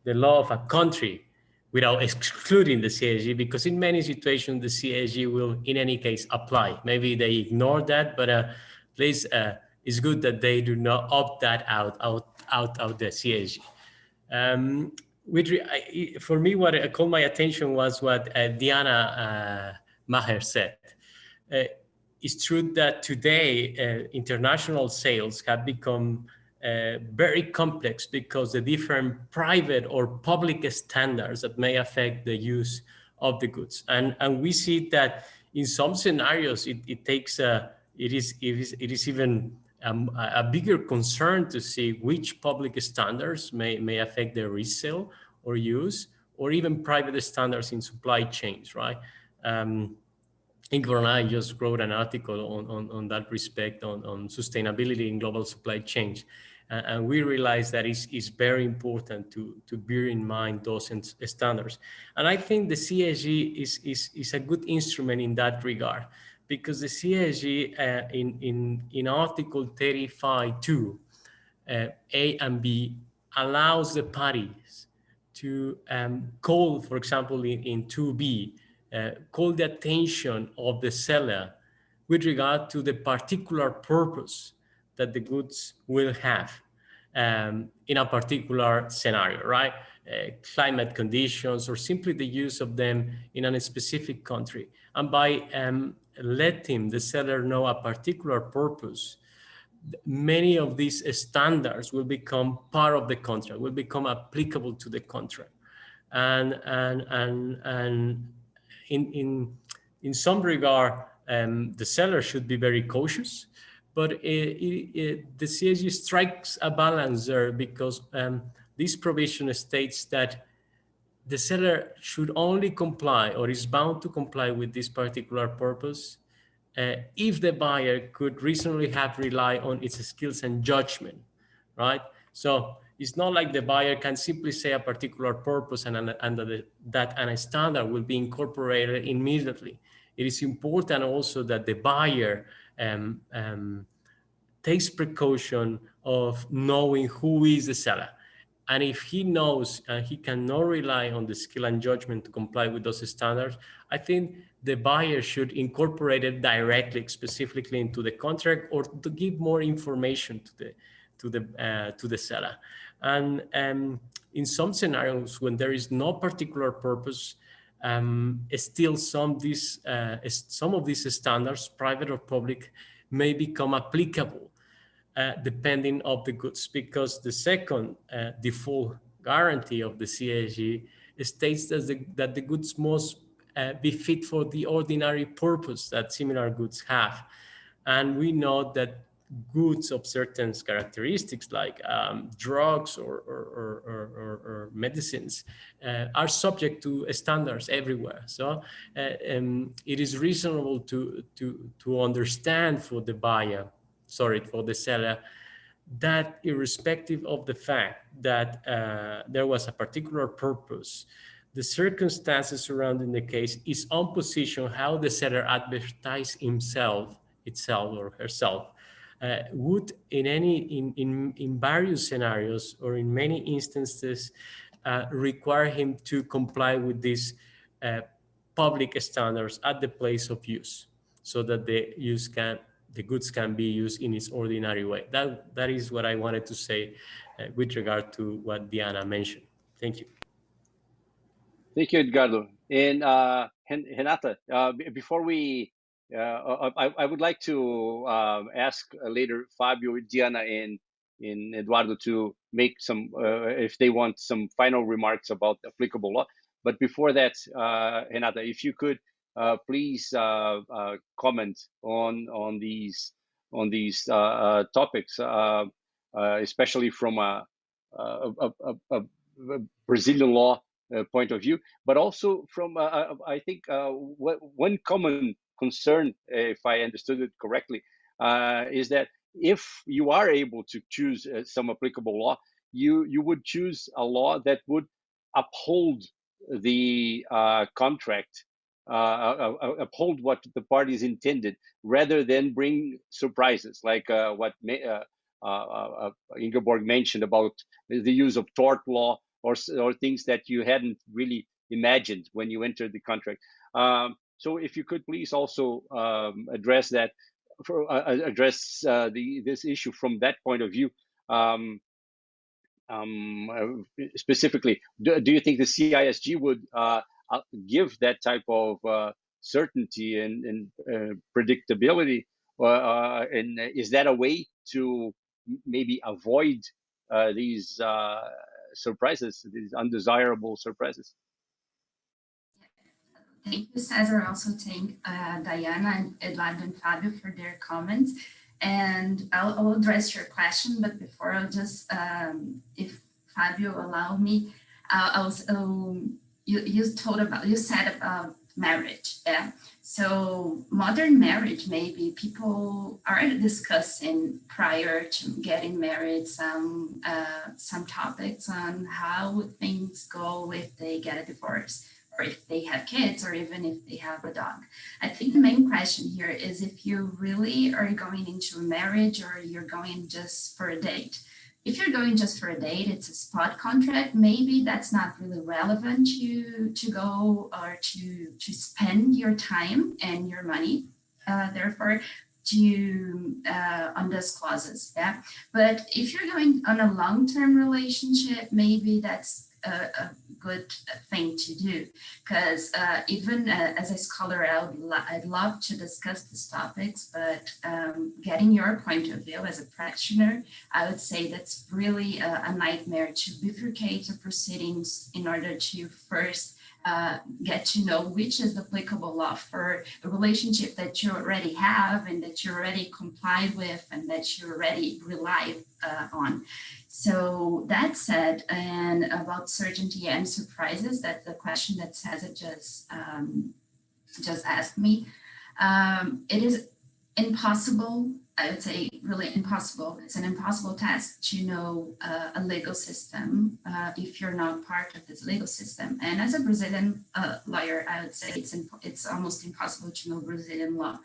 A: the law of a country without excluding the CISG, because in many situations the CISG will in any case apply. Maybe they ignore that, but please, it's good that they do not opt that out of the CISG. For me, what caught my attention was what Diana Maher said. It's true that today international sales have become very complex because the different private or public standards that may affect the use of the goods, and we see that in some scenarios it is even a bigger concern to see which public standards may affect the resale or use, or even private standards in supply chains, right? Ingvar and I just wrote an article on that respect, on sustainability in global supply chains. And we realize that it's very important to bear in mind those standards. And I think the CISG is a good instrument in that regard, because the CISG in Article 35.2, A and B, allows the parties to call, for example, in 2B, call the attention of the seller with regard to the particular purpose that the goods will have in a particular scenario, right? Climate conditions, or simply the use of them in a specific country. And by letting the seller know a particular purpose, many of these standards will become part of the contract, will become applicable to the contract. And in some regard, the seller should be very cautious, but the CISG strikes a balance there, because this provision states that the seller should only comply, or is bound to comply, with this particular purpose if the buyer could reasonably have relied on its skills and judgment, right? So it's not like the buyer can simply say a particular purpose and that a standard will be incorporated immediately. It is important also that the buyer takes precaution of knowing who is the seller. And if he knows and he cannot rely on the skill and judgment to comply with those standards, I think the buyer should incorporate it directly, specifically into the contract, or to give more information to the seller. And in some scenarios, when there is no particular purpose, still some of these standards, private or public, may become applicable depending on the goods, because the second default guarantee of the CISG states that the goods must be fit for the ordinary purpose that similar goods have. And we know that goods of certain characteristics, like drugs or medicines, are subject to standards everywhere. So it is reasonable to understand for the buyer, for the seller, that irrespective of the fact that there was a particular purpose, the circumstances surrounding the case, his own position, how the seller advertised itself or herself, would in various scenarios, or in many instances, require him to comply with these public standards at the place of use, so that the goods can be used in its ordinary way. That is what I wanted to say with regard to what Diana mentioned. Thank you.
B: Thank you, Edgardo. And Renata, before we, I would like to ask later Fabio, Diana, and Eduardo to make some, if they want some final remarks about applicable law. But before that, Renata, if you could please comment on these topics, especially from a Brazilian law point of view, but also from I think one common concern, if I understood it correctly, is that if you are able to choose some applicable law, you would choose a law that would uphold the contract, uphold what the parties intended, rather than bring surprises like what Ingeborg mentioned about the use of tort law or things that you hadn't really imagined when you entered the contract. So if you could please also address that, address this issue from that point of view. Specifically, do you think the CISG would give that type of certainty and predictability, and is that a way to maybe avoid these surprises, these undesirable surprises?
C: Thank you, Cesar. Also thank Diana and Eduardo and Fabio for their comments. And I'll address your question, but before I'll just, if Fabio allow me, you said about marriage, yeah. So modern marriage, maybe people are discussing prior to getting married some topics on how things go if they get a divorce, or if they have kids, or even if they have a dog. I think the main question here is if you really are going into a marriage or you're going just for a date. If you're going just for a date, it's a spot contract, maybe that's not really relevant to go or to spend your time and your money, therefore, on those clauses, yeah. But if you're going on a long-term relationship, maybe that's a good thing to do, because even as a scholar, I'd love to discuss these topics, but getting your point of view as a practitioner, I would say that's really a nightmare to bifurcate the proceedings in order to first get to know which is the applicable law for a relationship that you already have and that you already complied with and that you already rely on. So that said, and about certainty and surprises, that's the question that Cesar just asked me. It is impossible, I would say really impossible. It's an impossible task to know a legal system if you're not part of this legal system. And as a Brazilian lawyer, I would say it's almost impossible to know Brazilian law.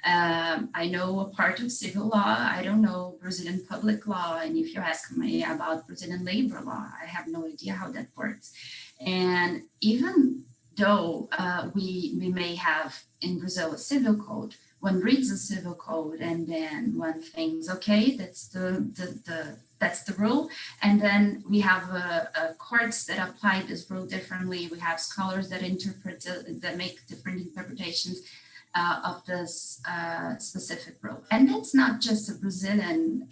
C: I know a part of civil law. I don't know Brazilian public law. And if you ask me about Brazilian labor law, I have no idea how that works. And even though we may have in Brazil a civil code, one reads the civil code and then one thinks, okay, that's the rule. And then we have courts that apply this rule differently. We have scholars that that make different interpretations of this specific rule. And that's not just a Brazilian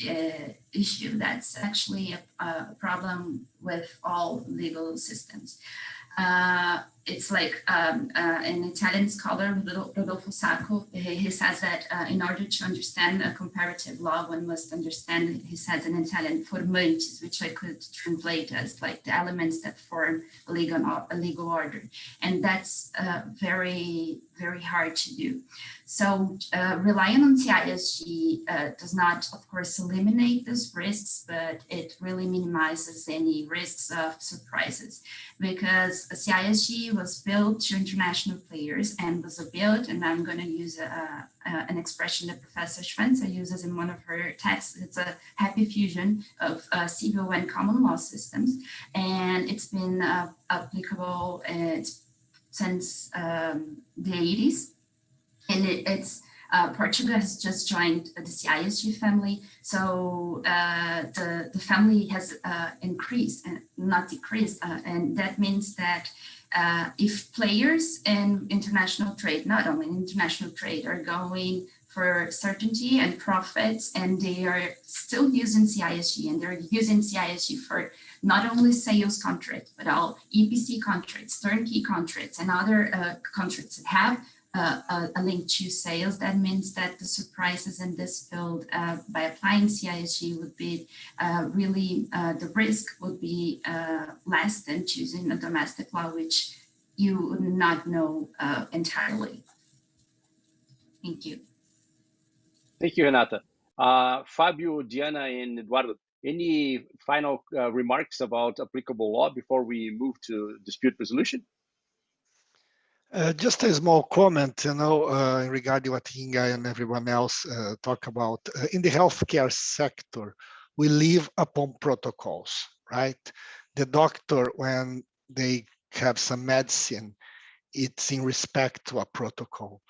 C: issue. That's actually a problem with all legal systems. It's like an Italian scholar, Rodolfo Sacco, he says that in order to understand a comparative law, one must understand, he says in Italian, formantes, which I could translate as like the elements that form a legal order. And that's very, very hard to do. So relying on CISG does not, of course, eliminate these risks, but it really minimizes any risks of surprises, because CISG was built to international players and was built, and I'm going to use an expression that Professor Schwenzer uses in one of her texts. It's a happy fusion of civil and common law systems, and it's been applicable since the 80s. And it's Portugal has just joined the CISG family, so the family has increased and not decreased, and that means that if players in international trade, not only in international trade, are going for certainty and profits, and they are still using CISG, and they're using CISG for not only sales contracts, but all EPC contracts, turnkey contracts, and other contracts that have a link to sales. That means that the surprises in this field by applying CISG would be really, the risk would be less than choosing a domestic law, which you would not know entirely. Thank you.
B: Thank you, Renata. Fabio, Diana, and Eduardo, any final remarks about applicable law before we move to dispute resolution?
D: Just a small comment, regarding what Inga and everyone else talk about. In the healthcare sector, we live upon protocols, right? The doctor, when they have some medicine, it's in respect to a protocol.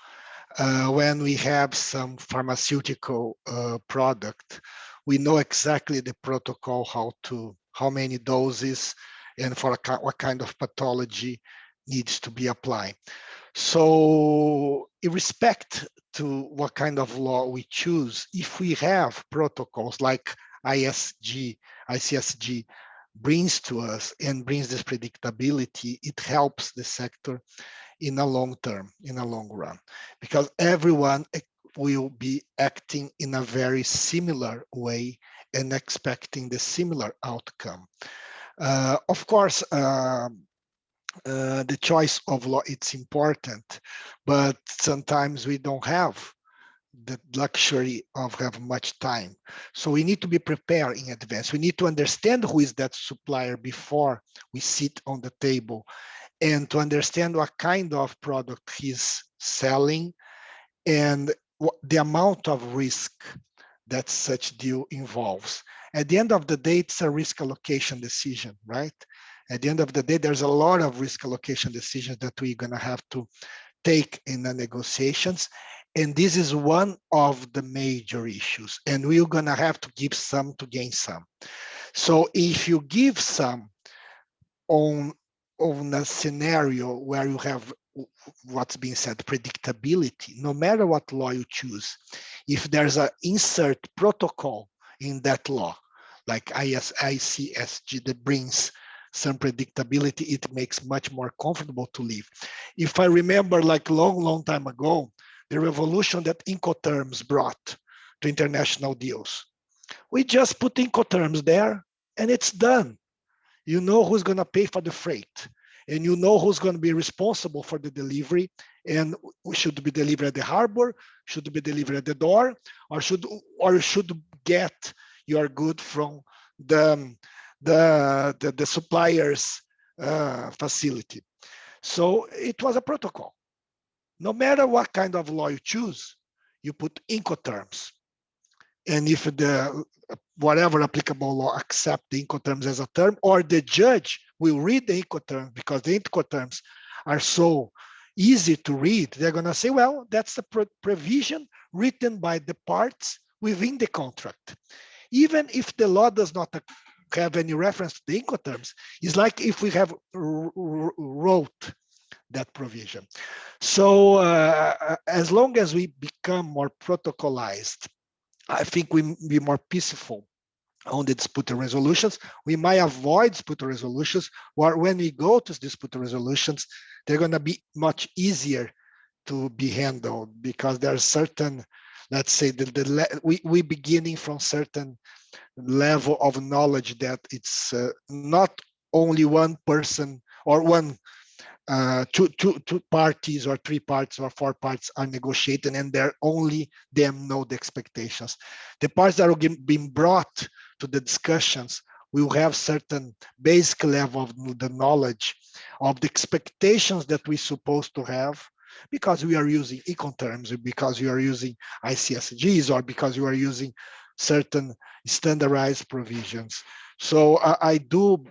D: When we have some pharmaceutical product, we know exactly the protocol, how many doses, and for what kind of pathology needs to be applied. So in respect to what kind of law we choose, if we have protocols like ICSG brings to us and brings this predictability, it helps the sector in a long term, in a long run, because everyone will be acting in a very similar way and expecting the similar outcome. Of course, the choice of law, it's important, but sometimes we don't have the luxury of having much time. So we need to be prepared in advance. We need to understand who is that supplier before we sit on the table, and to understand what kind of product he's selling and the amount of risk that such deal involves. At the end of the day, it's a risk allocation decision, right? At the end of the day, there's a lot of risk allocation decisions that we're going to have to take in the negotiations. And this is one of the major issues. And we're going to have to give some to gain some. So if you give some on a scenario where you have what's being said, predictability, no matter what law you choose, if there's an insert protocol in that law, like ICSG, that brings some predictability, it makes much more comfortable to live. If I remember, like long time ago, the revolution that Incoterms brought to international deals, we just put Incoterms there and it's done. You know who's going to pay for the freight, and you know who's going to be responsible for the delivery, and should be delivered at the harbor, should be delivered at the door, or should get your good from the supplier's facility. So it was a protocol. No matter what kind of law you choose, you put Incoterms. And if the whatever applicable law accept the Incoterms as a term, or the judge will read the Incoterms, because the Incoterms are so easy to read, they're going to say, well, that's the provision written by the parts within the contract. Even if the law does not have any reference to the Incoterms, it's like if we have wrote that provision. So as long as we become more protocolized, I think we be more peaceful on the dispute resolutions. We might avoid dispute resolutions, or when we go to dispute resolutions, they're going to be much easier to be handled, because there are certain, let's say, we beginning from certain level of knowledge that it's not only one person or one two parties or three parties or four parties are negotiating, and they're only them know the expectations. The parts that are being brought to the discussions will have certain basic level of the knowledge of the expectations that we're supposed to have, because we are using Incoterms, because we are using ICSGs, or because we are using certain standardized provisions. So I do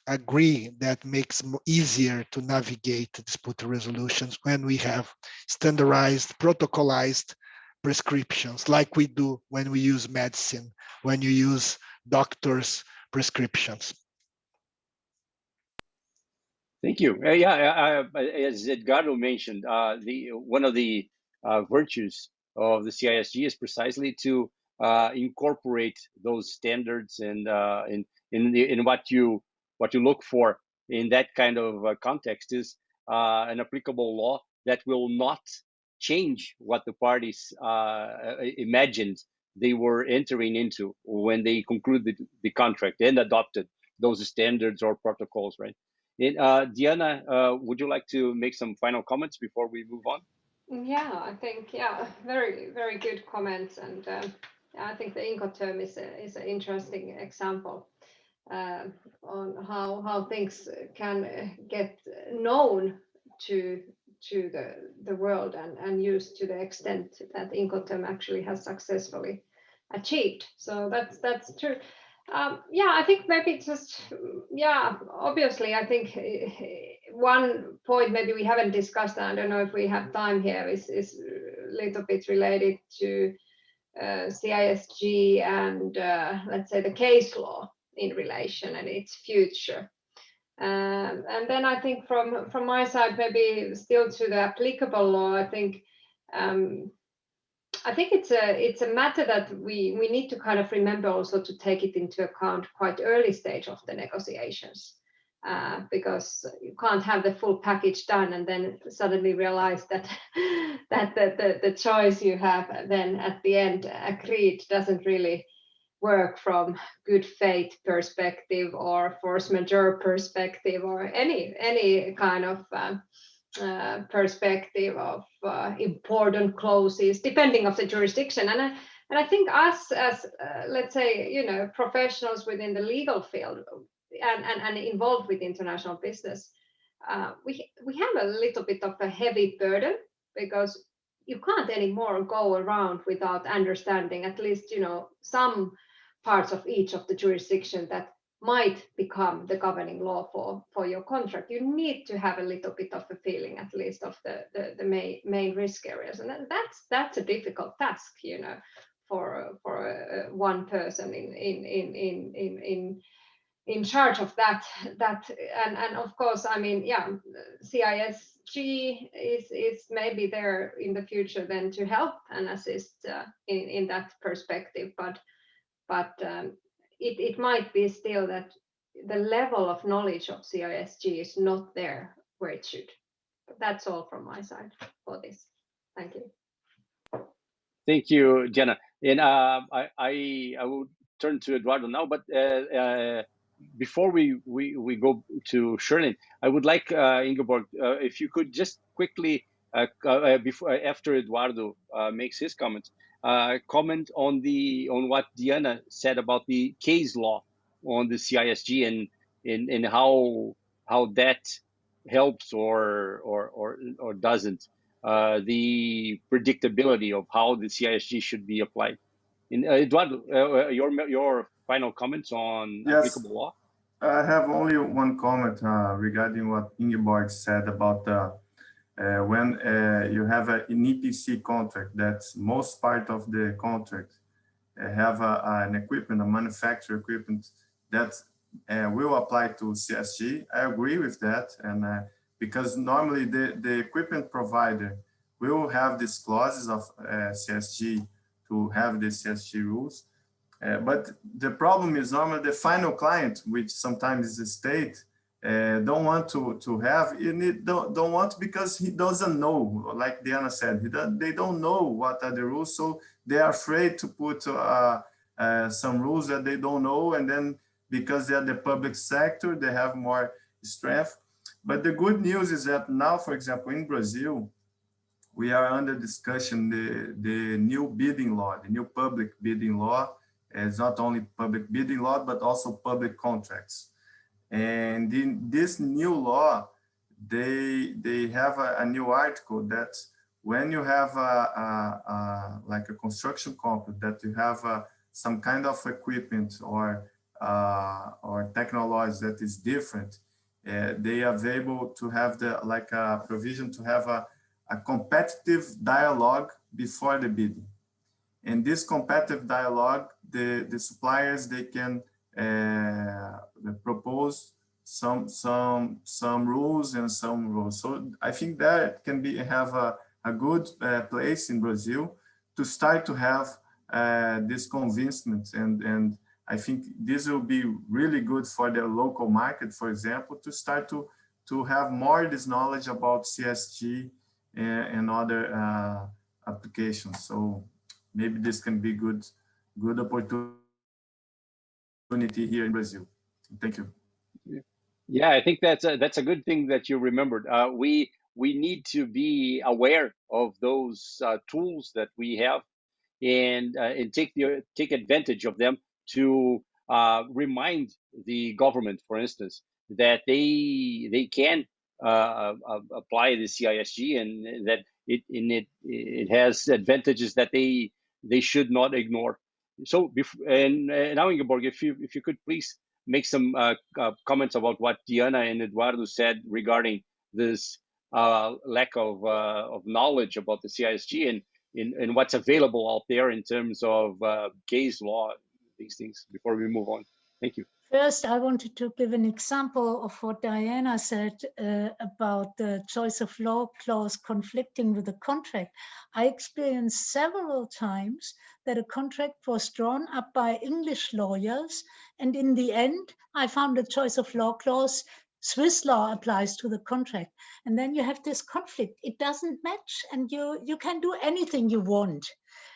D: agree that makes easier to navigate dispute resolutions when we have standardized, protocolized prescriptions, like we do when we use medicine, when you use doctors' prescriptions.
B: Thank you. As Edgardo mentioned, one of the virtues of the CISG is precisely to incorporate those standards and in what you look for in that kind of context is an applicable law that will not change what the parties imagined they were entering into when they concluded the contract and adopted those standards or protocols, right? And, Diana, would you like to make some final comments before we move on?
E: Yeah, I think, yeah, very, very good comments. And I think the Incoterm is an interesting example on how things can get known to the world and used to the extent that Incoterm actually has successfully achieved. So that's true. Yeah, I think maybe just, yeah, obviously, I think one point maybe we haven't discussed, I don't know if we have time here, is a little bit related to CISG and let's say the case law in relation and its future. And then I think from my side, maybe still to the applicable law, I think it's a matter that we need to kind of remember also to take it into account quite early stage of the negotiations, because you can't have the full package done and then suddenly realize that the choice you have then at the end agreed doesn't really work from good faith perspective or force majeure perspective or any kind of perspective of important clauses, depending of the jurisdiction. And I think us as let's say professionals within the legal field and involved with international business, we have a little bit of a heavy burden, because you can't anymore go around without understanding at least some parts of each of the jurisdiction that might become the governing law for your contract. You need to have a little bit of a feeling at least of the main risk areas, and that's a difficult task, for one person in charge of that. And of course, I mean, yeah, CISG is maybe there in the future then to help and assist in that perspective, but it might be still that the level of knowledge of CISG is not there where it should. But that's all from my side for this. Thank you.
B: Thank you, Jenna. And I will turn to Eduardo now, but before we go to Sherlyn, I would like Ingeborg, if you could just quickly after Eduardo makes his comments, comment on what Diana said about the case law on the CISG and how that helps or doesn't the predictability of how the CISG should be applied. And, Eduardo, your final comments on applicable law?
F: I have only one comment regarding what Ingeborg said about when you have an EPC contract, that's most part of the contract have an equipment, a manufacturer equipment that will apply to CSG. I agree with that, and because normally the equipment provider will have these clauses of CSG to have the CSG rules. But the problem is normally the final client, which sometimes is the state, don't want to have, don't want because he doesn't know, like Diana said, they don't know what are the rules, so they are afraid to put some rules that they don't know, and then because they are the public sector, they have more strength. But the good news is that now, for example, in Brazil, we are under discussion the new bidding law, the new public bidding law. It's not only public bidding law, but also public contracts. And in this new law, they have a new article that when you have like a construction company, that you have some kind of equipment or technology that is different, they are able to have like a provision to have a competitive dialogue before the bidding. And this competitive dialogue, the suppliers, they can propose some rules and some rules. So I think that can have a good place in Brazil to start to have this convincement. And I think this will be really good for the local market, for example, to start to have more this knowledge about CSG and other applications. So maybe this can be good opportunity here in Brazil. Thank you.
B: Yeah, I think that's a good thing that you remembered. We need to be aware of those tools that we have, and take advantage of them to remind the government, for instance, that they can apply the CISG, and that it has advantages that they should not ignore. So, and now, Ingeborg, if you could please make some comments about what Diana and Eduardo said regarding this lack of knowledge about the CISG, and what's available out there in terms of case law, these things, before we move on. Thank you.
H: First, I wanted to give an example of what Diana said about the choice of law clause conflicting with the contract. I experienced several times that a contract was drawn up by English lawyers, and in the end, I found a choice of law clause. Swiss law applies to the contract, and then you have this conflict. It doesn't match, and you can do anything you want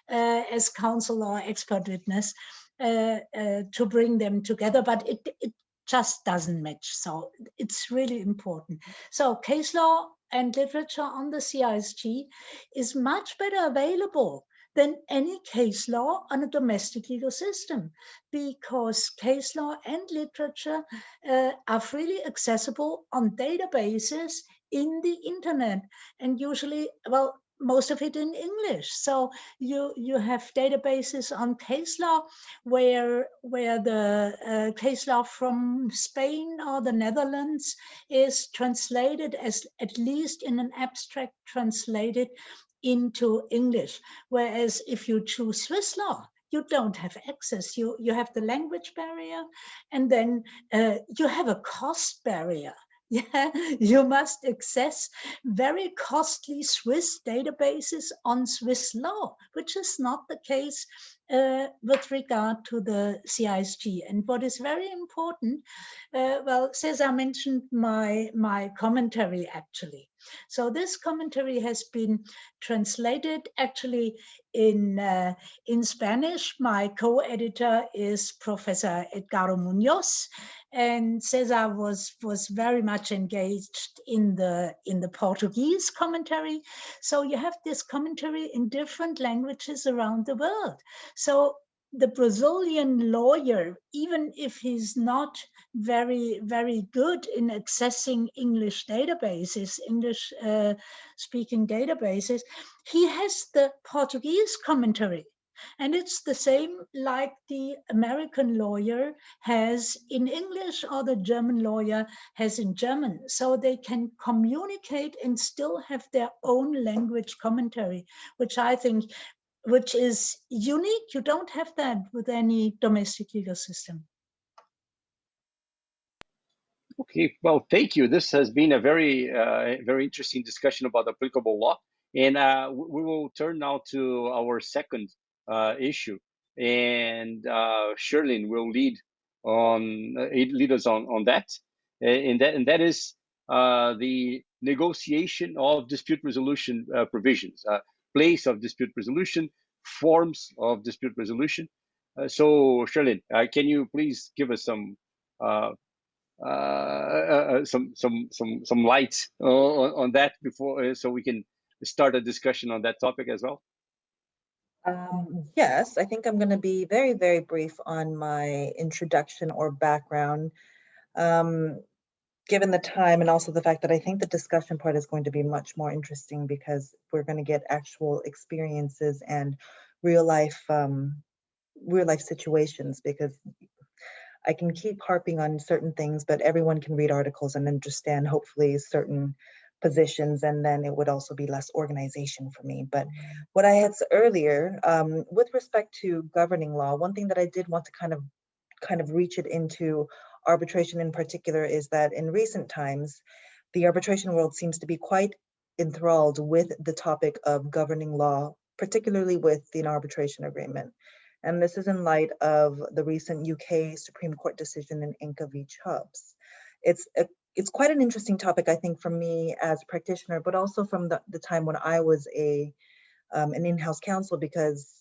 H: as counsel or expert witness to bring them together, but it just doesn't match. So it's really important. So case law and literature on the CISG is much better available than any case law on a domestic legal system, because case law and literature are freely accessible on databases in the internet, and usually, well, most of it in English. So you have databases on case law where the case law from Spain or the Netherlands is translated, as at least in an abstract, translated into English. Whereas if you choose Swiss law, you don't have access. You have the language barrier, and then you have a cost barrier. Yeah, you must access very costly Swiss databases on Swiss law, which is not the case with regard to the CISG. And what is very important, well, Cesar mentioned my commentary actually. So this commentary has been translated actually in Spanish. My co-editor is Professor Edgardo Munoz, and Cesar was very much engaged in the Portuguese commentary. So you have this commentary in different languages around the world. So the Brazilian lawyer, even if he's not very, very good in accessing English databases, English speaking databases, he has the Portuguese commentary. And it's the same like the American lawyer has in English or the German lawyer has in German. So they can communicate and still have their own language commentary, which I think which is unique. You don't have that with any domestic legal system.
B: Okay, well, thank you. This has been a very interesting discussion about applicable law, and we will turn now to our second issue, and Sherlyn will lead us on that, and that is the negotiation of dispute resolution provisions, place of dispute resolution, forms of dispute resolution. So, Sherlyn, can you please give us some light on that before, so we can start a discussion on that topic as well?
G: Yes, I think I'm going to be very, very brief on my introduction or background, given the time and also the fact that I think the discussion part is going to be much more interesting because we're going to get actual experiences and real life situations, because I can keep harping on certain things, but everyone can read articles and understand hopefully certain positions, and then it would also be less organization for me. But what I had said earlier, with respect to governing law, one thing that I did want to kind of reach it into arbitration in particular is that in recent times, the arbitration world seems to be quite enthralled with the topic of governing law, particularly with the arbitration agreement. And this is in light of the recent UK Supreme Court decision in Inca v. Chubbs. It's it's quite an interesting topic, I think, for me as a practitioner, but also from the time when I was an in-house counsel, because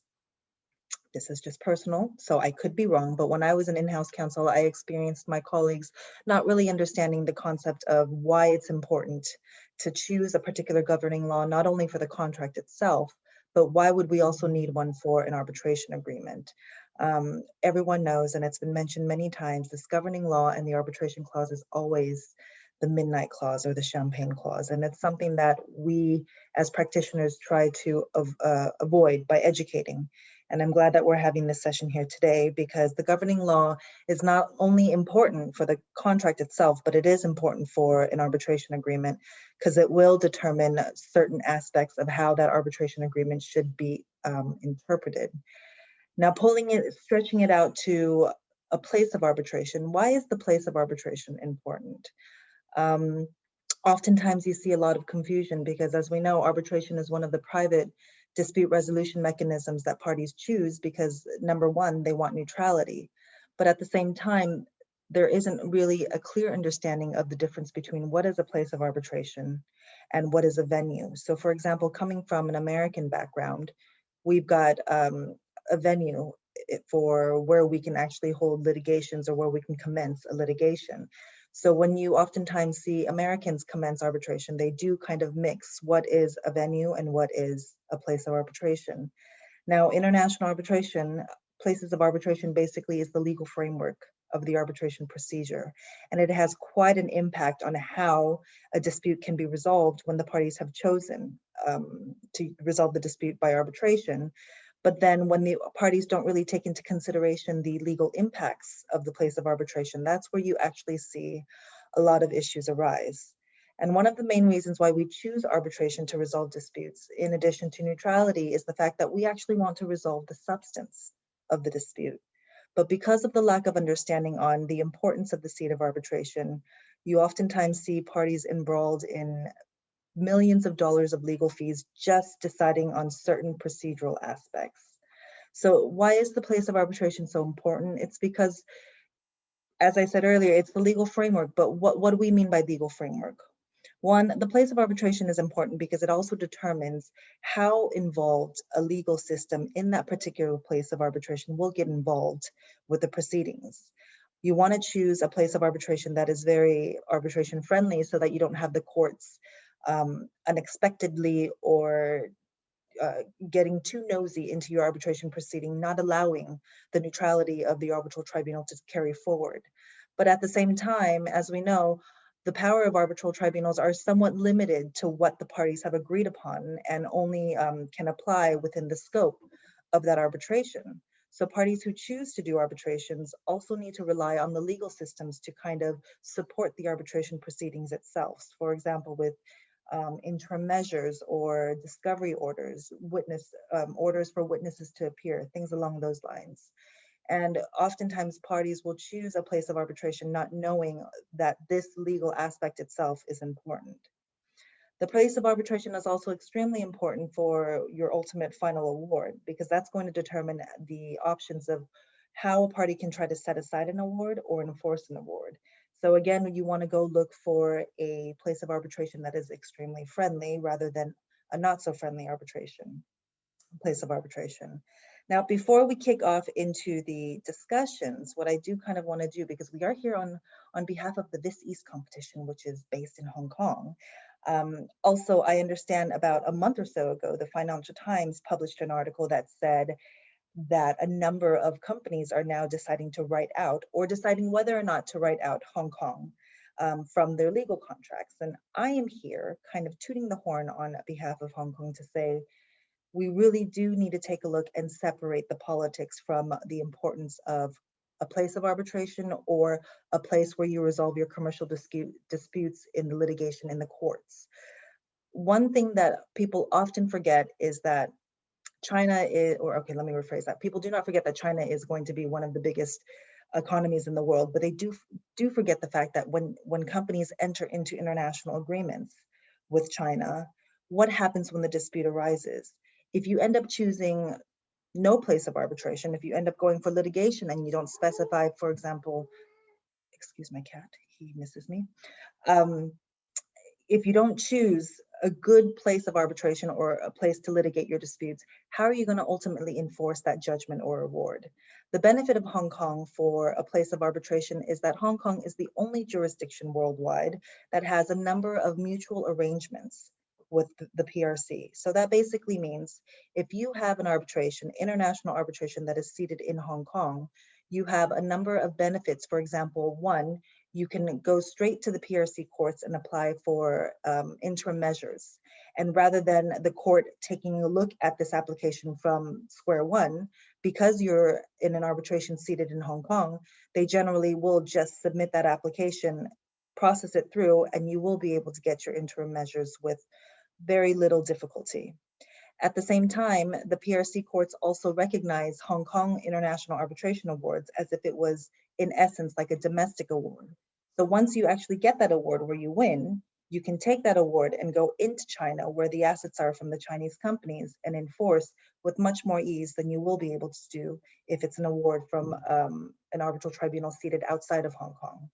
G: this is just personal, so I could be wrong, but when I was an in-house counsel, I experienced my colleagues not really understanding the concept of why it's important to choose a particular governing law, not only for the contract itself, but why would we also need one for an arbitration agreement? Everyone knows, and it's been mentioned many times, this governing law and the arbitration clause is always the midnight clause or the champagne clause. And it's something that we as practitioners try to avoid by educating. And I'm glad that we're having this session here today, because the governing law is not only important for the contract itself, but it is important for an arbitration agreement, because it will determine certain aspects of how that arbitration agreement should be interpreted. Now, stretching it out to a place of arbitration, why is the place of arbitration important? Oftentimes you see a lot of confusion, because as we know, arbitration is one of the private dispute resolution mechanisms that parties choose because, number one, they want neutrality. But at the same time, there isn't really a clear understanding of the difference between what is a place of arbitration and what is a venue. So for example, coming from an American background, we've got a venue for where we can actually hold litigations or where we can commence a litigation. So when you oftentimes see Americans commence arbitration, they do kind of mix what is a venue and what is a place of arbitration. Now, international arbitration, places of arbitration basically is the legal framework of the arbitration procedure. And it has quite an impact on how a dispute can be resolved when the parties have chosen to resolve the dispute by arbitration. But then when the parties don't really take into consideration the legal impacts of the place of arbitration, that's where you actually see a lot of issues arise. And one of the main reasons why we choose arbitration to resolve disputes, in addition to neutrality, is the fact that we actually want to resolve the substance of the dispute. But because of the lack of understanding on the importance of the seat of arbitration, you oftentimes see parties embroiled in millions of dollars of legal fees just deciding on certain procedural aspects. So why is the place of arbitration so important? It's because, as I said earlier, it's the legal framework, but what do we mean by legal framework? One, the place of arbitration is important because it also determines how involved a legal system in that particular place of arbitration will get involved with the proceedings. You want to choose a place of arbitration that is very arbitration friendly so that you don't have the courts unexpectedly or getting too nosy into your arbitration proceeding, not allowing the neutrality of the arbitral tribunal to carry forward. But at the same time, as we know, the power of arbitral tribunals are somewhat limited to what the parties have agreed upon and only can apply within the scope of that arbitration. So parties who choose to do arbitrations also need to rely on the legal systems to kind of support the arbitration proceedings itself. For example, with interim measures or discovery orders, orders for witnesses to appear, things along those lines. And oftentimes parties will choose a place of arbitration not knowing that this legal aspect itself is important. The place of arbitration is also extremely important for your ultimate final award, because that's going to determine the options of how a party can try to set aside an award or enforce an award. So again, you want to go look for a place of arbitration that is extremely friendly rather than a not so friendly place of arbitration. Now, before we kick off into the discussions, what I do kind of want to do, because we are here on behalf of the This East competition, which is based in Hong Kong. Also, I understand about a month or so ago, the Financial Times published an article that said that a number of companies are now deciding to write out or deciding whether or not to write out Hong Kong from their legal contracts. And I am here kind of tooting the horn on behalf of Hong Kong to say, we really do need to take a look and separate the politics from the importance of a place of arbitration or a place where you resolve your commercial disputes in the litigation in the courts. One thing that people often forget is that China is, or okay, let me rephrase that. People do not forget that China is going to be one of the biggest economies in the world, but they do forget the fact that when companies enter into international agreements with China, what happens when the dispute arises? If you end up choosing no place of arbitration, if you end up going for litigation and you don't specify, for example, excuse my cat, he misses me. If you don't choose a good place of arbitration or a place to litigate your disputes, how are you going to ultimately enforce that judgment or award? The benefit of Hong Kong for a place of arbitration is that Hong Kong is the only jurisdiction worldwide that has a number of mutual arrangements with the PRC. So that basically means if you have an arbitration, international arbitration that is seated in Hong Kong, you have a number of benefits. For example, one, you can go straight to the PRC courts and apply for interim measures. And rather than the court taking a look at this application from square one, because you're in an arbitration seated in Hong Kong, they generally will just submit that application, process it through, and you will be able to get your interim measures with very little difficulty. At the same time, the PRC courts also recognize Hong Kong International Arbitration Awards as if it was, in essence, like a domestic award. So once you actually get that award where you win, you can take that award and go into China where the assets are from the Chinese companies and enforce with much more ease than you will be able to do if it's an award from an arbitral tribunal seated outside of Hong Kong.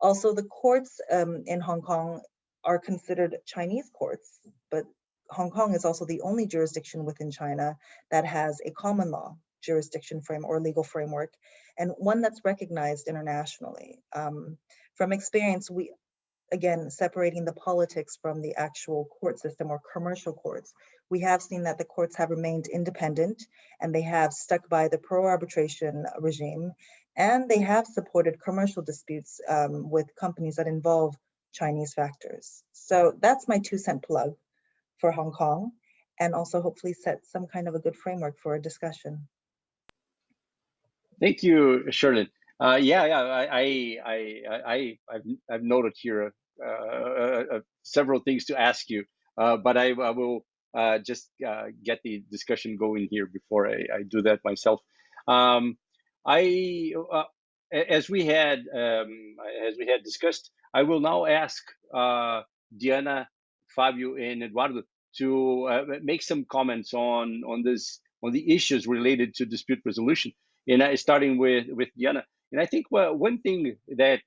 G: Also, the courts in Hong Kong are considered Chinese courts, but Hong Kong is also the only jurisdiction within China that has a common law jurisdiction frame or legal framework, and one that's recognized internationally. From experience, we, again, separating the politics from the actual court system or commercial courts, we have seen that the courts have remained independent and they have stuck by the pro-arbitration regime, and they have supported commercial disputes with companies that involve Chinese factors. So that's my 2-cent plug for Hong Kong, and also hopefully set some kind of a good framework for a discussion.
B: Thank you, Sherlyn. I've noted here several things to ask you, but I will just get the discussion going here before I do that myself. As we had discussed, I will now ask Diana, Fabio, and Eduardo to make some comments on the issues related to dispute resolution. And starting with Diana. And I think one thing that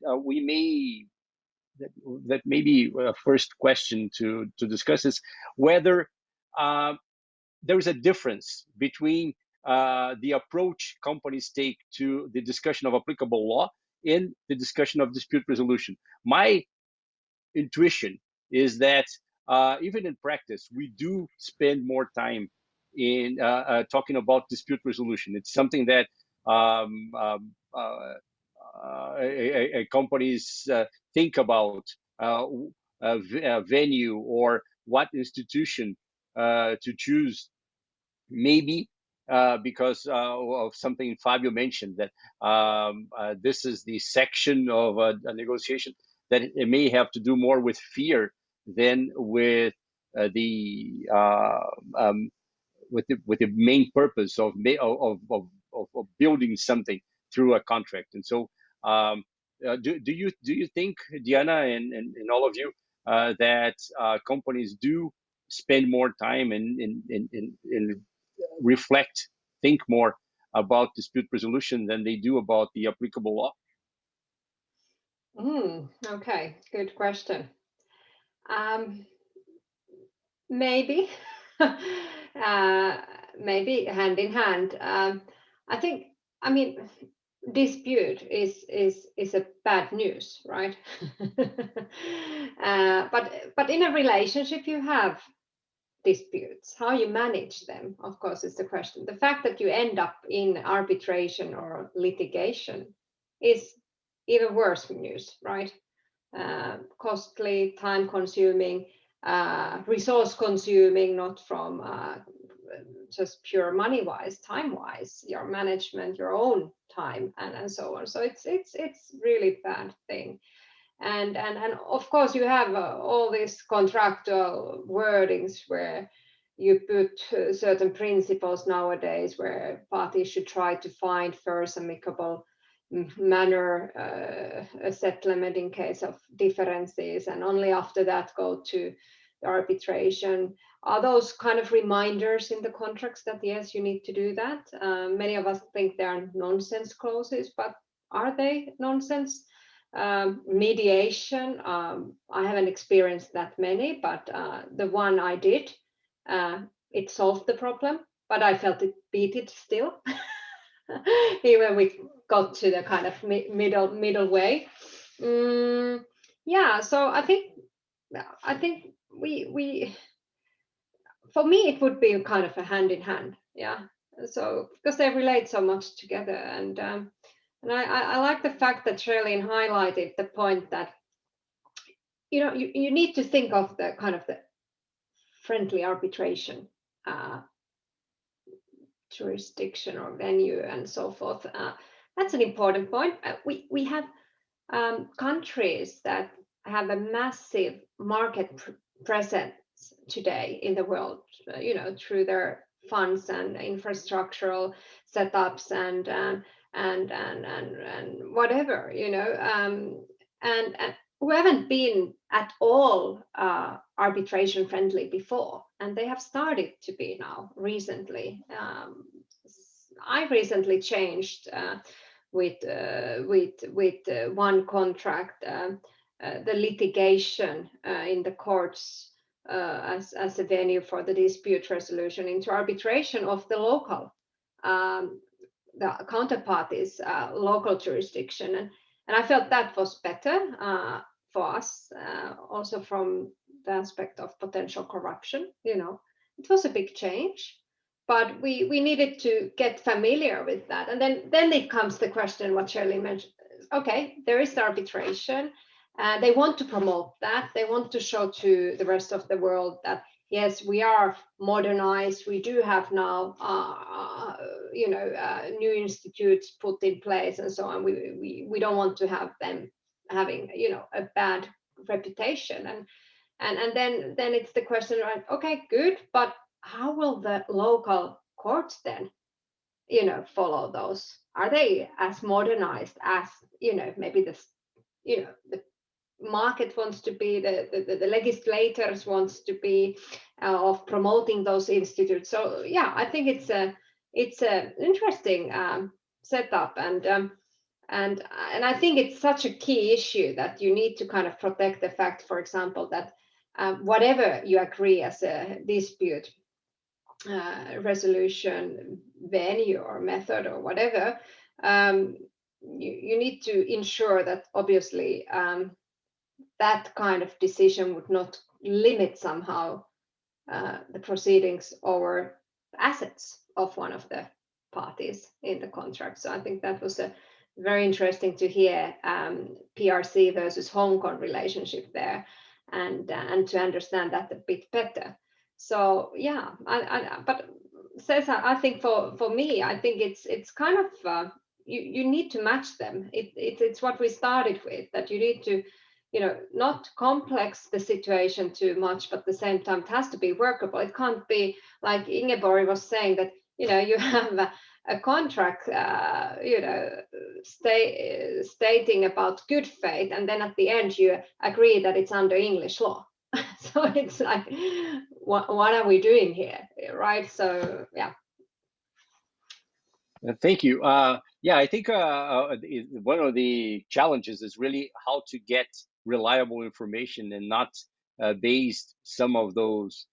B: that may be a first question to discuss is whether there is a difference between the approach companies take to the discussion of applicable law and the discussion of dispute resolution. My intuition is that even in practice, we do spend more time in talking about dispute resolution. It's something that companies think about a venue or what institution to choose, maybe because of something Fabio mentioned, that this is the section of a negotiation that it may have to do more with fear than with the main purpose of building something through a contract. And so do you think, Diana, and all of you, that companies do spend more time and reflect, think more about dispute resolution than they do about the applicable law?
E: Okay, good question. Maybe, maybe hand in hand. I mean, dispute is a bad news, right? But in a relationship, you have disputes. How you manage them, of course, is the question. The fact that you end up in arbitration or litigation is even worse news, right? Costly, time-consuming, resource-consuming, not from just pure money-wise, time-wise, your management, your own time, and so on. So it's really bad thing. And of course you have all these contractual wordings where you put certain principles nowadays where parties should try to find first amicable manner a settlement in case of differences, and only after that go to the arbitration. Are those kind of reminders in the contracts that yes, you need to do that? Many of us think they are nonsense clauses, but are they nonsense? Mediation, I haven't experienced that many, but the one I did, it solved the problem, but I felt it beat it still. Even we got to the kind of middle way. Yeah, so I think we for me it would be kind of a hand in hand. Yeah, so because they relate so much together, and I like the fact that Sherlyn highlighted the point that you need to think of the kind of the friendly arbitration jurisdiction or venue and so forth. That's an important point. We have countries that have a massive market presence today in the world, through their funds and infrastructural setups and whatever, and who haven't been at all arbitration friendly before, and they have started to be now recently. I recently changed with one contract the litigation in the courts as a venue for the dispute resolution into arbitration of the local the counterparty's local jurisdiction, and I felt that was better for us, also from the aspect of potential corruption. It was a big change, but we needed to get familiar with that. And then it comes the question what Shirley mentioned. Okay, there is arbitration. They want to promote that. They want to show to the rest of the world that yes, we are modernized. We do have now, new institutes put in place and so on. We don't want to have them having, a bad reputation. And then it's the question, right? Okay, good, but how will the local courts then, follow those? Are they as modernized as, maybe the market wants to be, the legislators wants to be, of promoting those institutes? So yeah, I think it's a interesting setup, and I think it's such a key issue that you need to kind of protect the fact, for example, that whatever you agree as a dispute resolution venue or method or whatever, you need to ensure that obviously that kind of decision would not limit somehow the proceedings over assets of one of the parties in the contract. So I think that was a very interesting to hear PRC versus Hong Kong relationship there, and to understand that a bit better. So yeah, but Cesar, I think for me, I think it's kind of you need to match them. It's what we started with, that you need to not complex the situation too much, but at the same time it has to be workable. It can't be like Ingeborg was saying, that you have a contract stating about good faith, and then at the end you agree that it's under English law. So it's like, what are we doing here, right? So yeah.
B: Thank you. Yeah, I think one of the challenges is really how to get reliable information and not base some of those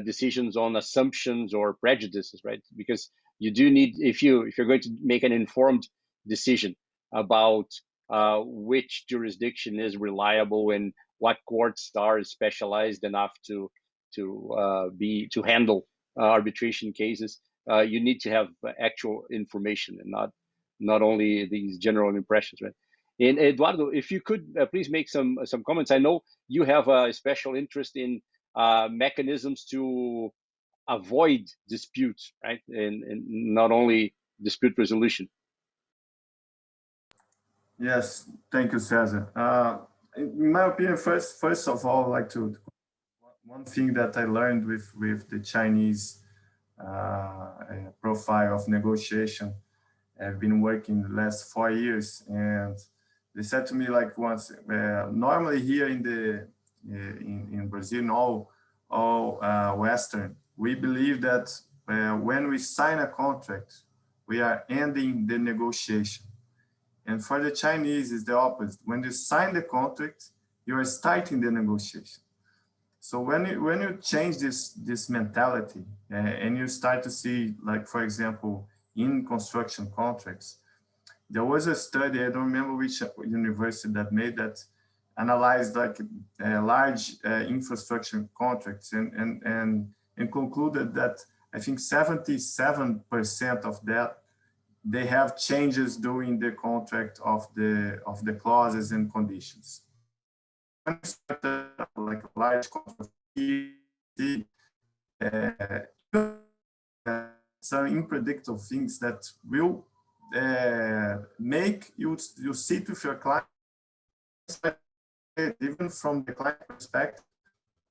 B: decisions on assumptions or prejudices, right? Because you do need, if you're going to make an informed decision about which jurisdiction is reliable and what courts are specialized enough to handle arbitration cases, you need to have actual information and not only these general impressions, right? And Eduardo, if you could please make some comments. I know you have a special interest in mechanisms to avoid disputes, right? And not only dispute resolution.
F: Yes, thank you, Cesar. In my opinion, first of all, I'd like to one thing that I learned with the Chinese profile of negotiation. I've been working the last 4 years, and they said to me like once, normally here in Brazil, all Western, we believe that when we sign a contract, we are ending the negotiation. And for the Chinese, it's the opposite. When you sign the contract, you are starting the negotiation. So when you change this mentality and you start to see, like, for example, in construction contracts, there was a study, I don't remember which university that made that, analyzed like large infrastructure contracts and concluded that I think 77% of that, they have changes during the contract of the clauses and conditions. When you start like a large contract, some unpredictable things that will make you sit with your client, even from the client perspective,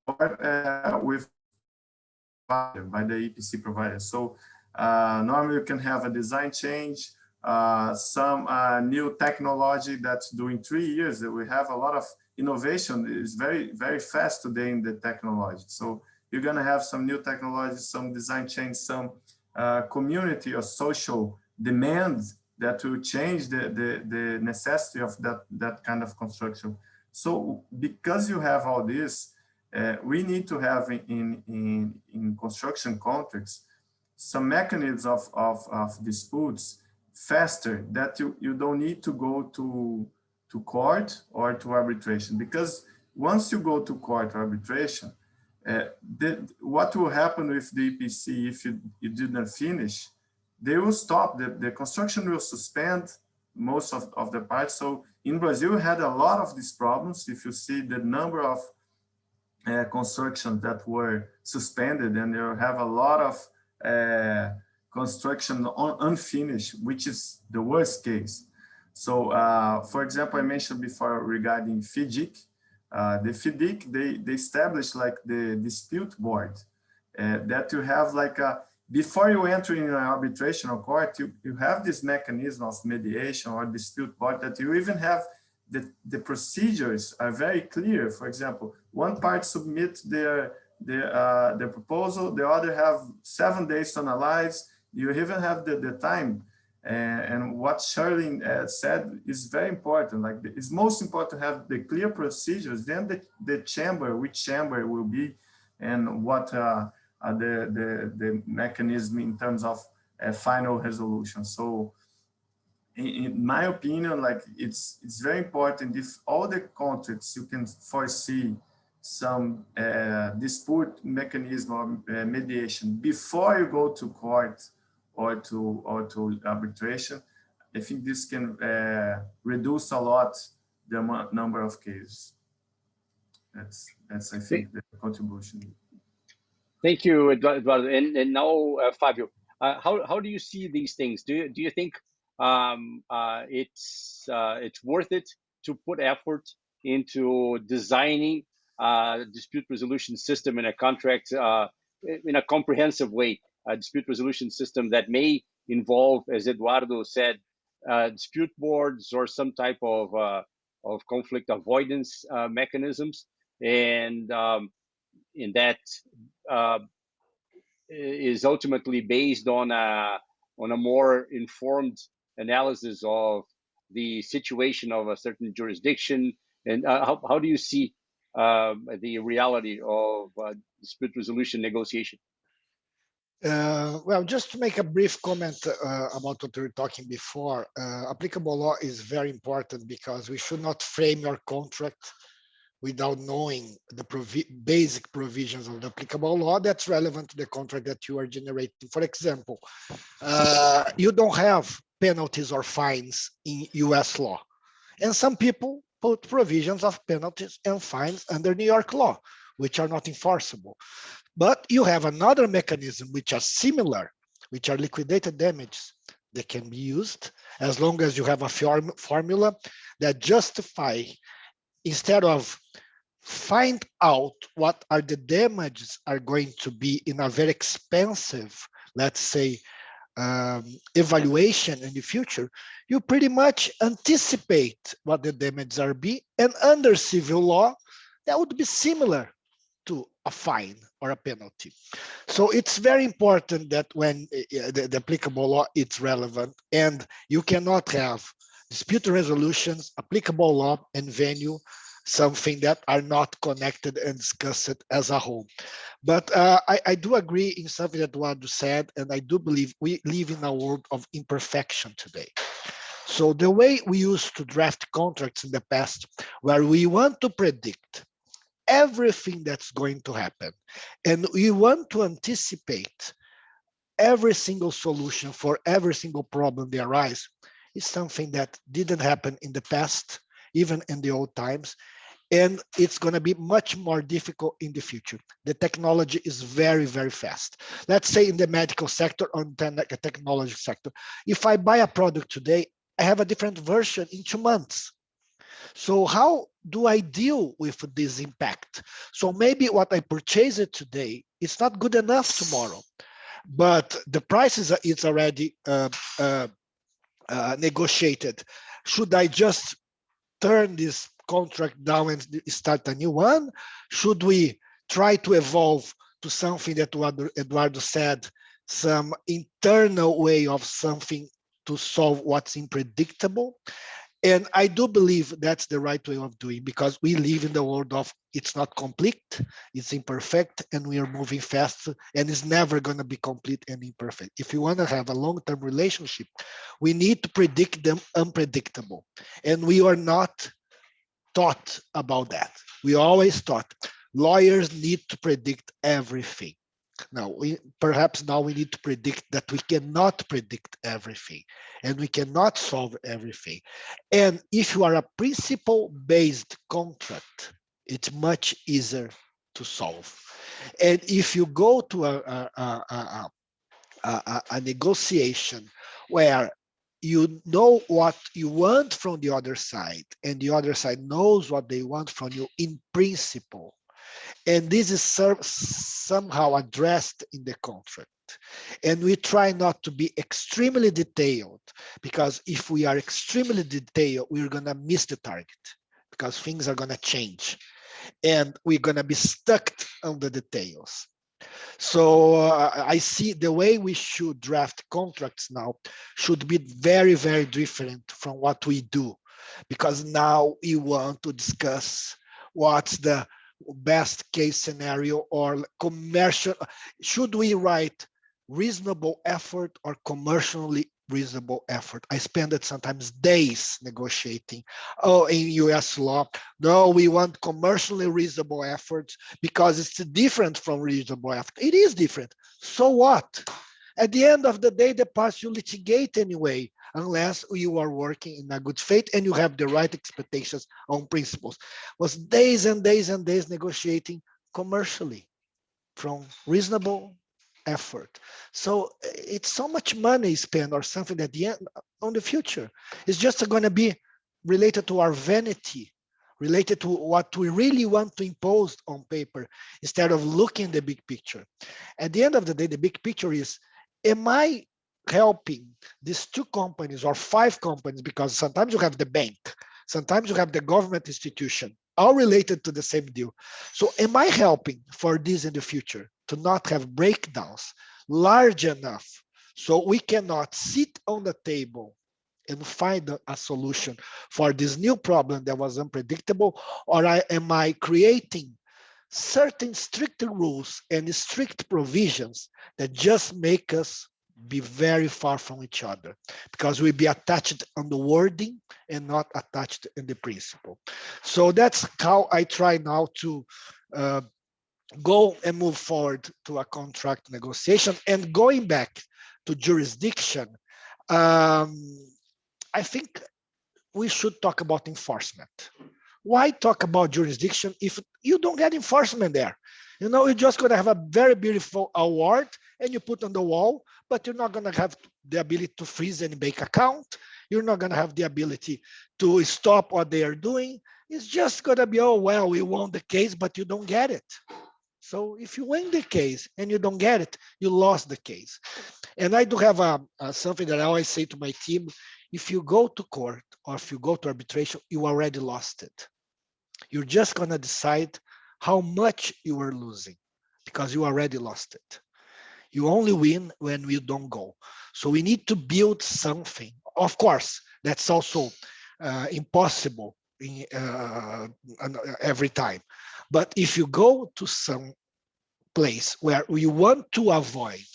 F: or with by the EPC provider. So normally you can have a design change, some new technology that's doing 3 years. We have a lot of innovation. Is very, very fast today in the technology. So you're going to have some new technology, some design change, some community or social demands that will change the necessity of that kind of construction. So because you have all this, we need to have in construction contracts some mechanisms of disputes faster, that you don't need to go to court or to arbitration. Because once you go to court or arbitration, what will happen with the EPC if you did not finish? They will stop, the construction will suspend most of the parts. So in Brazil, we had a lot of these problems. If you see the number of construction that were suspended, and you have a lot of construction unfinished, which is the worst case. So, for example, I mentioned before regarding FIDIC. The FIDIC, they established like the dispute board that you have like before you enter in an arbitration or court, you have this mechanism of mediation or dispute board that you even have the procedures are very clear. For example, one part submit their proposal, the other have 7 days to analyze. You even have the time. And what Shirley said is very important. Like it's most important to have the clear procedures, then the chamber, which chamber will be, and what the mechanism in terms of final resolution. So in my opinion, like it's very important, if all the contracts you can foresee some dispute mechanism or mediation before you go to court or to arbitration. I think this can reduce a lot the number of cases. That's I think the contribution.
B: Thank you, Eduardo. And now, Fabio, how do you see these things? Do you think it's worth it to put effort into designing a dispute resolution system in a contract in a comprehensive way? A dispute resolution system that may involve, as Eduardo said, dispute boards or some type of conflict avoidance mechanisms, and in that is ultimately based on a more informed analysis of the situation of a certain jurisdiction. And how do you see the reality of dispute resolution negotiation?
D: Well, just to make a brief comment about what we were talking before, applicable law is very important because we should not frame your contract without knowing the basic provisions of the applicable law that's relevant to the contract that you are generating. For example, you don't have penalties or fines in US law. And some people put provisions of penalties and fines under New York law, which are not enforceable. But you have another mechanism which are similar, which are liquidated damages that can be used as long as you have a formula that justify, instead of find out what are the damages are going to be in a very expensive, let's say, evaluation in the future, you pretty much anticipate what the damages are be, and under civil law, that would be similar to a fine or a penalty. So it's very important that when the applicable law is relevant, and you cannot have dispute resolutions, applicable law, and venue, something that are not connected and discussed as a whole. But I do agree in something that Eduardo said, and I do believe we live in a world of imperfection today. So the way we used to draft contracts in the past, where we want to predict everything that's going to happen, and we want to anticipate every single solution for every single problem that arise, is something that didn't happen in the past, even in the old times, and it's going to be much more difficult in the future. The technology is very, very fast. Let's say in the medical sector or the technology sector, if I buy a product today, I have a different version in 2 months. So how do I deal with this impact? So maybe what I purchased today is not good enough tomorrow, but the price is it's already negotiated. Should I just turn this contract down and start a new one? Should we try to evolve to something that Eduardo said, some internal way of something to solve what's unpredictable? And I do believe that's the right way of doing, because we live in the world of it's not complete, it's imperfect, and we are moving fast, and it's never going to be complete and imperfect. If you want to have a long-term relationship, we need to predict them unpredictable. And we are not taught about that. We always thought lawyers need to predict everything. Now, perhaps now we need to predict that we cannot predict everything and we cannot solve everything. And if you are a principle-based contract, it's much easier to solve. And if you go to a negotiation where you know what you want from the other side and the other side knows what they want from you in principle, and this is somehow addressed in the contract. And we try not to be extremely detailed, because if we are extremely detailed, we're going to miss the target, because things are going to change and we're going to be stuck on the details. So I see the way we should draft contracts now should be very, very different from what we do, because now we want to discuss what's the best case scenario or commercial. Should we write reasonable effort or commercially reasonable effort? I spend it sometimes days negotiating. Oh, in US law, no, we want commercially reasonable efforts because it's different from reasonable effort. It is different. So what? At the end of the day, the parts you litigate anyway, unless you are working in a good faith and you have the right expectations on principles. Was days and days and days negotiating commercially from reasonable effort. So it's so much money spent or something at the end on the future. It's just going to be related to our vanity, related to what we really want to impose on paper, instead of looking at the big picture. At the end of the day, the big picture is, am I helping these 2 companies or 5 companies? Because sometimes you have the bank, sometimes you have the government institution, all related to the same deal. So am I helping for this in the future to not have breakdowns large enough so we cannot sit on the table and find a solution for this new problem that was unpredictable? Or am I creating certain strict rules and strict provisions that just make us be very far from each other, because we'll be attached on the wording and not attached in the principle? So that's how I try now to go and move forward to a contract negotiation. And going back to jurisdiction, I think we should talk about enforcement. Why talk about jurisdiction if you don't get enforcement there? You know, you're just going to have a very beautiful award and you put on the wall, but you're not going to have the ability to freeze any bank account. You're not going to have the ability to stop what they are doing. It's just going to be, oh, well, we won the case, but you don't get it. So if you win the case and you don't get it, you lost the case. And I do have something that I always say to my team: if you go to court or if you go to arbitration, you already lost it. You're just going to decide how much you are losing, because you already lost it. You only win when you don't go. So we need to build something. Of course, That's also impossible every time. But if you go to some place where you want to avoid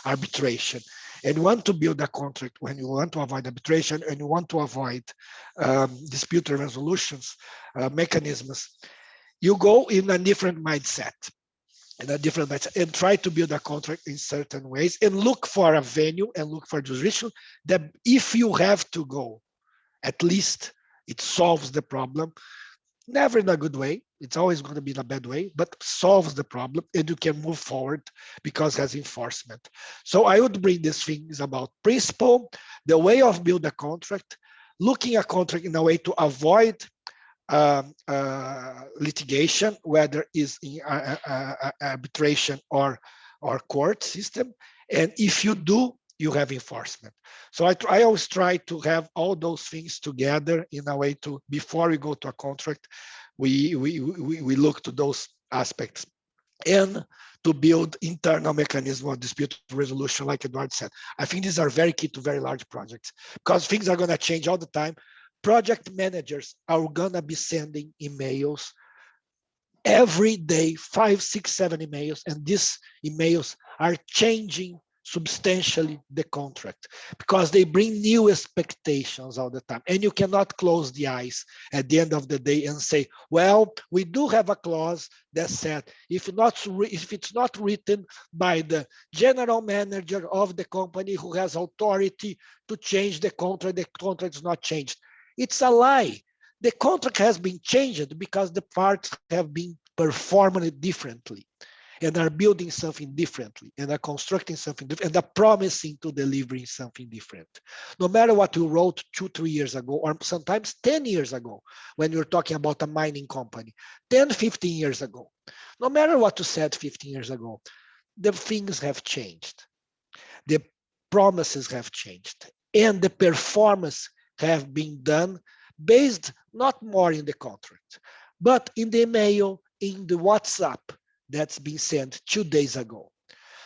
D: arbitration and you want to build a contract when you want to avoid arbitration and you want to avoid dispute resolutions mechanisms, you go in a different mindset. And try to build a contract in certain ways and look for a venue and look for jurisdiction that if you have to go, at least it solves the problem. Never in a good way. It's always going to be in a bad way, but solves the problem and you can move forward because it has enforcement. So I would bring these things about principle, the way of build a contract, looking a contract in a way to avoid litigation, whether it's in arbitration or court system. And if you do, you have enforcement. So I always try to have all those things together in a way to, before we go to a contract, we look to those aspects and to build internal mechanism of dispute resolution, like Eduardo said. I think these are very key to very large projects because things are going to change all the time. Project managers are going to be sending emails every day, 5, 6, 7 emails, and these emails are changing substantially the contract because they bring new expectations all the time, and you cannot close the eyes at the end of the day and say, well, we do have a clause that said if it's not written by the general manager of the company who has authority to change the contract is not changed. It's a lie. The contract has been changed because the parts have been performing it differently and are building something differently and are constructing something different and are promising to delivering something different. No matter what you wrote 2, 3 years ago, or sometimes 10 years ago, when you're talking about a mining company, 10, 15 years ago, no matter what you said 15 years ago, the things have changed. The promises have changed and the performance have been done based not more in the contract, but in the email, in the WhatsApp that's been sent 2 days ago.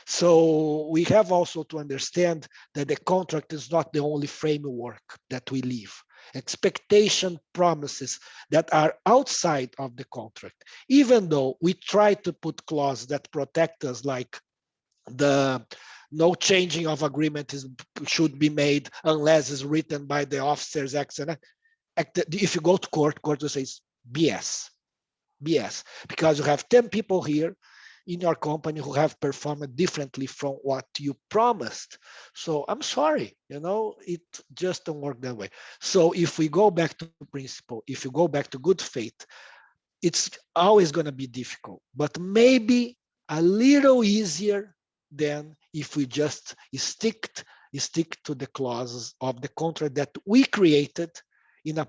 D: So we have also to understand that the contract is not the only framework that we live. Expectation promises that are outside of the contract, even though we try to put clauses that protect us, like the no changing of agreement should be made unless it's written by the officers. If you go to court will say BS, because you have 10 people here in your company who have performed differently from what you promised. So I'm sorry, it just don't work that way. So if we go back to principle, if you go back to good faith, it's always going to be difficult, but maybe a little easier than if we just stick to the clauses of the contract that we created in a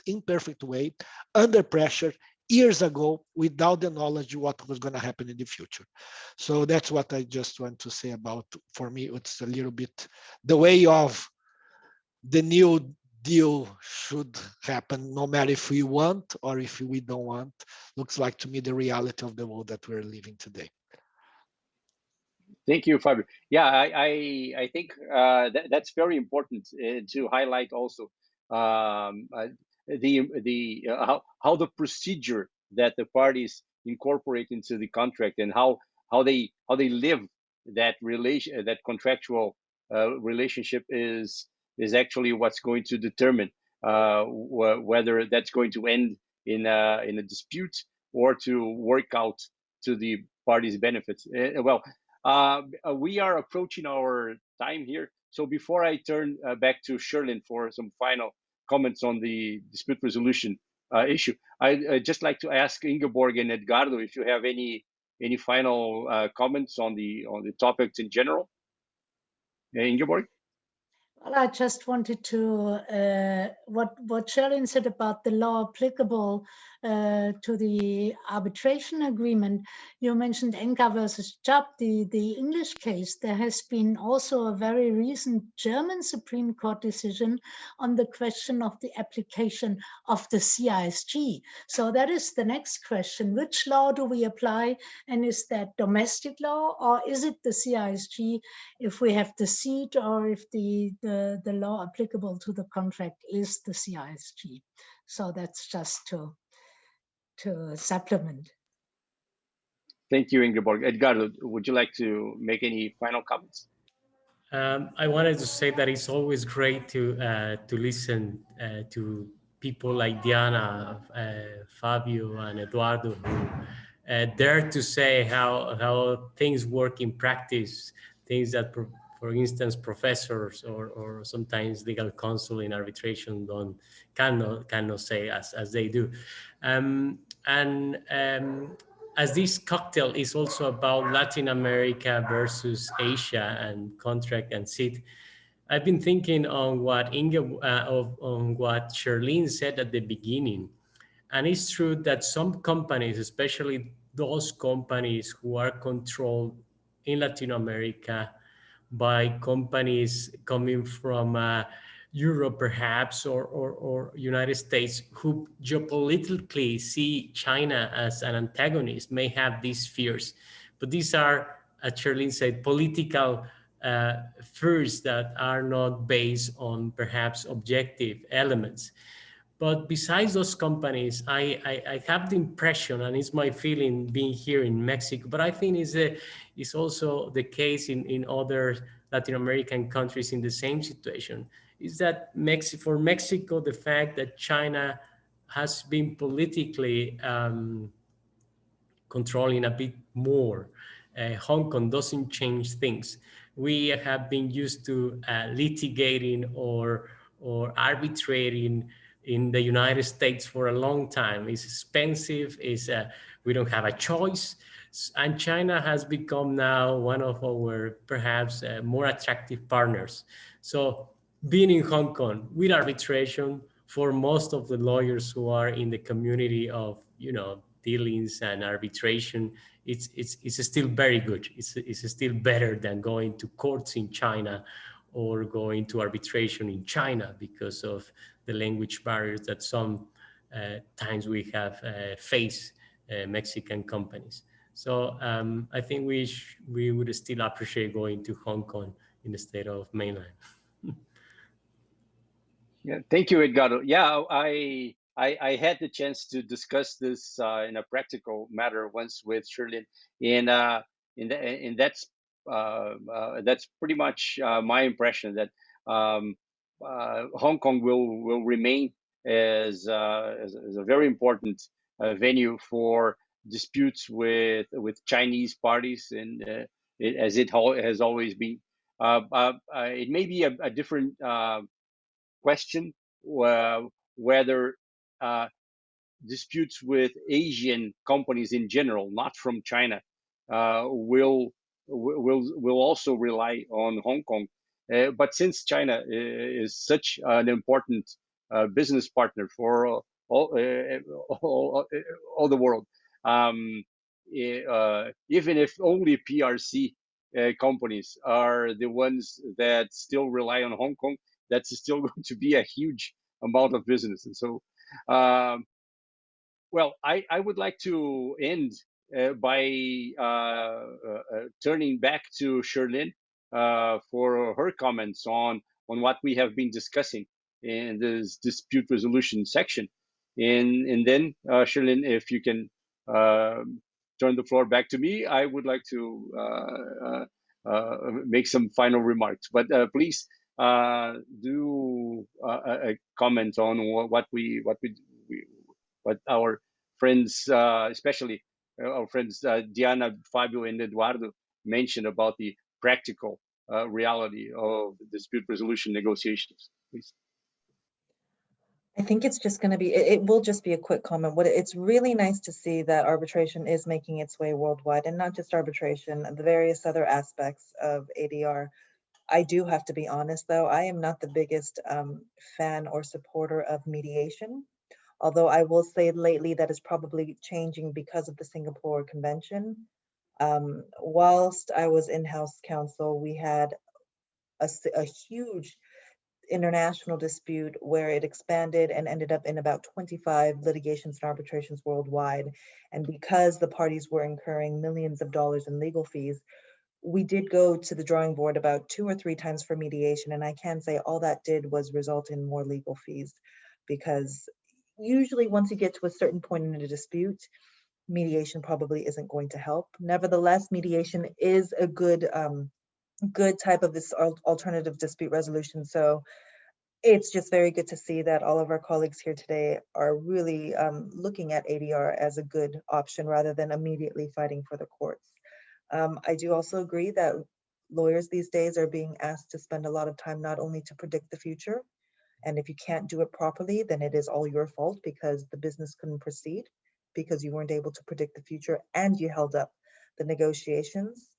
D: imperfect way, under pressure, years ago, without the knowledge of what was going to happen in the future. So that's what I just want to say about, for me, it's a little bit the way of the new deal should happen, no matter if we want or if we don't want. Looks like to me the reality of the world that we're living today.
B: Thank you, Fabio. Yeah, I think that's very important to highlight also how the procedure that the parties incorporate into the contract and how they live that contractual relationship is actually what's going to determine whether that's going to end in a dispute or to work out to the parties' benefits. We are approaching our time here. So before I turn back to Sherlyn for some final comments on the dispute resolution issue, I'd just like to ask Ingeborg and Edgardo if you have any final comments on the topics in general. Ingeborg?
H: Well, I just wanted to, what Sherlyn said about the law applicable to the arbitration agreement, you mentioned Enka versus Chubb, the English case. There has been also a very recent German Supreme Court decision on the question of the application of the CISG. So that is the next question. Which law do we apply? And is that domestic law, or is it the CISG if we have the seat, or if the law applicable to the contract is the CISG? So that's just to supplement.
B: Thank you, Ingeborg. Edgardo, would you like to make any final comments?
A: I wanted to say that it's always great to listen to people like Diana, Fabio, and Eduardo, who dare to say how things work in practice, things that, for instance, professors or sometimes legal counsel in arbitration cannot say as they do. As this cocktail is also about Latin America versus Asia and contract and seat, I've been thinking on what on what Charlene said at the beginning. And it's true that some companies, especially those companies who are controlled in Latin America by companies coming from Europe perhaps, or United States, who geopolitically see China as an antagonist, may have these fears. But these are, as Charlene said, political fears that are not based on perhaps objective elements. But besides those companies, I have the impression, and it's my feeling being here in Mexico, but I think it's also the case in other Latin American countries in the same situation, is that for Mexico, the fact that China has been politically controlling a bit more, Hong Kong doesn't change things. We have been used to litigating or arbitrating in the United States for a long time. It's expensive, we don't have a choice. And China has become now one of our perhaps more attractive partners. So being in Hong Kong with arbitration, for most of the lawyers who are in the community of, dealings and arbitration, it's still very good. It's still better than going to courts in China or going to arbitration in China because of the language barriers that some times we have faced Mexican companies. So I think we would still appreciate going to Hong Kong instead of mainland.
B: Yeah, thank you, Edgardo. Yeah, I had the chance to discuss this in a practical matter once with Shirley, and that's pretty much my impression that Hong Kong will remain as a very important venue for disputes with Chinese parties, and as it has always been. It may be a different question whether disputes with Asian companies in general, not from China, will also rely on Hong Kong. But since China is such an important business partner for all the world, even if only PRC companies are the ones that still rely on Hong Kong, that's still going to be a huge amount of business. And so, well, I would like to end by turning back to Sherlyn for her comments on what we have been discussing in this dispute resolution section. And then, Sherlyn, if you can turn the floor back to me, I would like to make some final remarks. But please do a comment on what our friends, especially our friends Diana, Fabio, and Eduardo mentioned about the practical reality of dispute resolution negotiations, please.
G: I think it's just going to be, it will just be a quick comment. It's really nice to see that arbitration is making its way worldwide, and not just arbitration, the various other aspects of ADR. I do have to be honest, though, I am not the biggest fan or supporter of mediation, Although I will say lately that is probably changing because of the Singapore Convention. Whilst I was in-house counsel, we had a huge international dispute where it expanded and ended up in about 25 litigations and arbitrations worldwide. And because the parties were incurring millions of dollars in legal fees, we did go to the drawing board about 2 or 3 times for mediation. And I can say all that did was result in more legal fees, because usually once you get to a certain point in a dispute, mediation probably isn't going to help. Nevertheless, mediation is a good type of this alternative dispute resolution. So it's just very good to see that all of our colleagues here today are really looking at ADR as a good option rather than immediately fighting for the courts. I do also agree that lawyers these days are being asked to spend a lot of time not only to predict the future, and if you can't do it properly, then it is all your fault because the business couldn't proceed because you weren't able to predict the future and you held up the negotiations.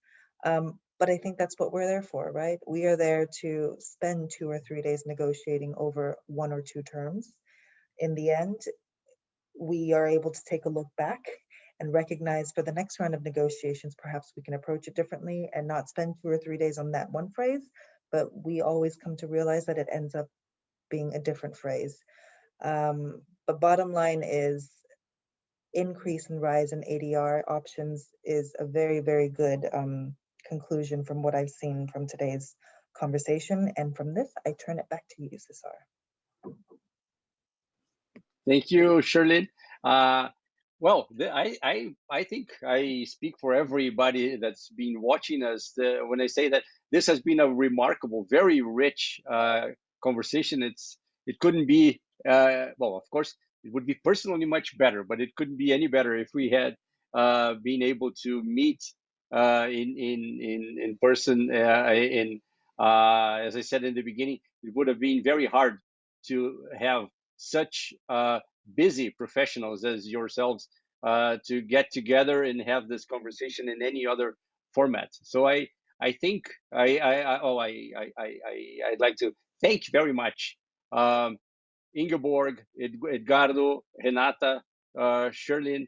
G: But I think that's what we're there for, right? We are there to spend 2 or 3 days negotiating over 1 or 2 terms. In the end, we are able to take a look back and recognize for the next round of negotiations, perhaps we can approach it differently and not spend 2 or 3 days on that one phrase, but we always come to realize that it ends up being a different phrase. But bottom line is increase and rise in ADR options is a very, very good conclusion from what I've seen from today's conversation. And from this, I turn it back to you, Cesar.
B: Thank you, Sherlyn. Well, I think I speak for everybody that's been watching us when I say that this has been a remarkable, very rich conversation. It couldn't be well, of course, it would be personally much better, but it couldn't be any better if we had been able to meet in person. As I said in the beginning, it would have been very hard to have such busy professionals as yourselves to get together and have this conversation in any other format. So I think I'd like to thank very much Ingeborg, Edgardo, Renata, Sherlyn,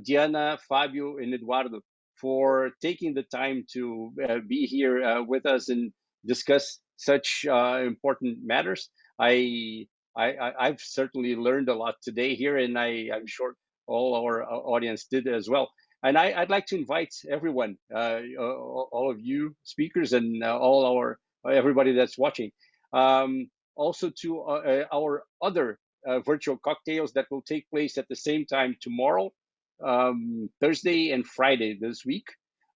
B: Diana, Fabio, and Eduardo for taking the time to be here with us and discuss such important matters. I've certainly learned a lot today here, and I'm sure all our audience did as well. And I'd like to invite everyone, all of you speakers and everybody that's watching, also to our other virtual cocktails that will take place at the same time tomorrow, Thursday and Friday this week.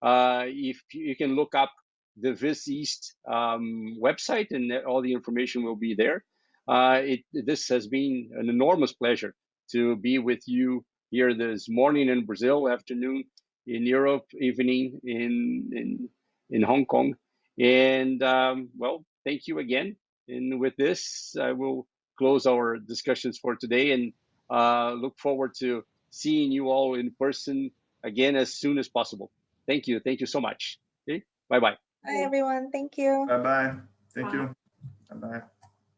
B: If you can look up the Vis East website, and all the information will be there. This has been an enormous pleasure to be with you here this morning in Brazil, afternoon in Europe, evening in Hong Kong. And well, thank you again. And with this, I will close our discussions for today and look forward to seeing you all in person again as soon as possible. Thank you. Thank you so much. Okay. Bye-bye.
G: Bye, everyone. Thank you.
F: Bye-bye. Thank you. Bye-bye.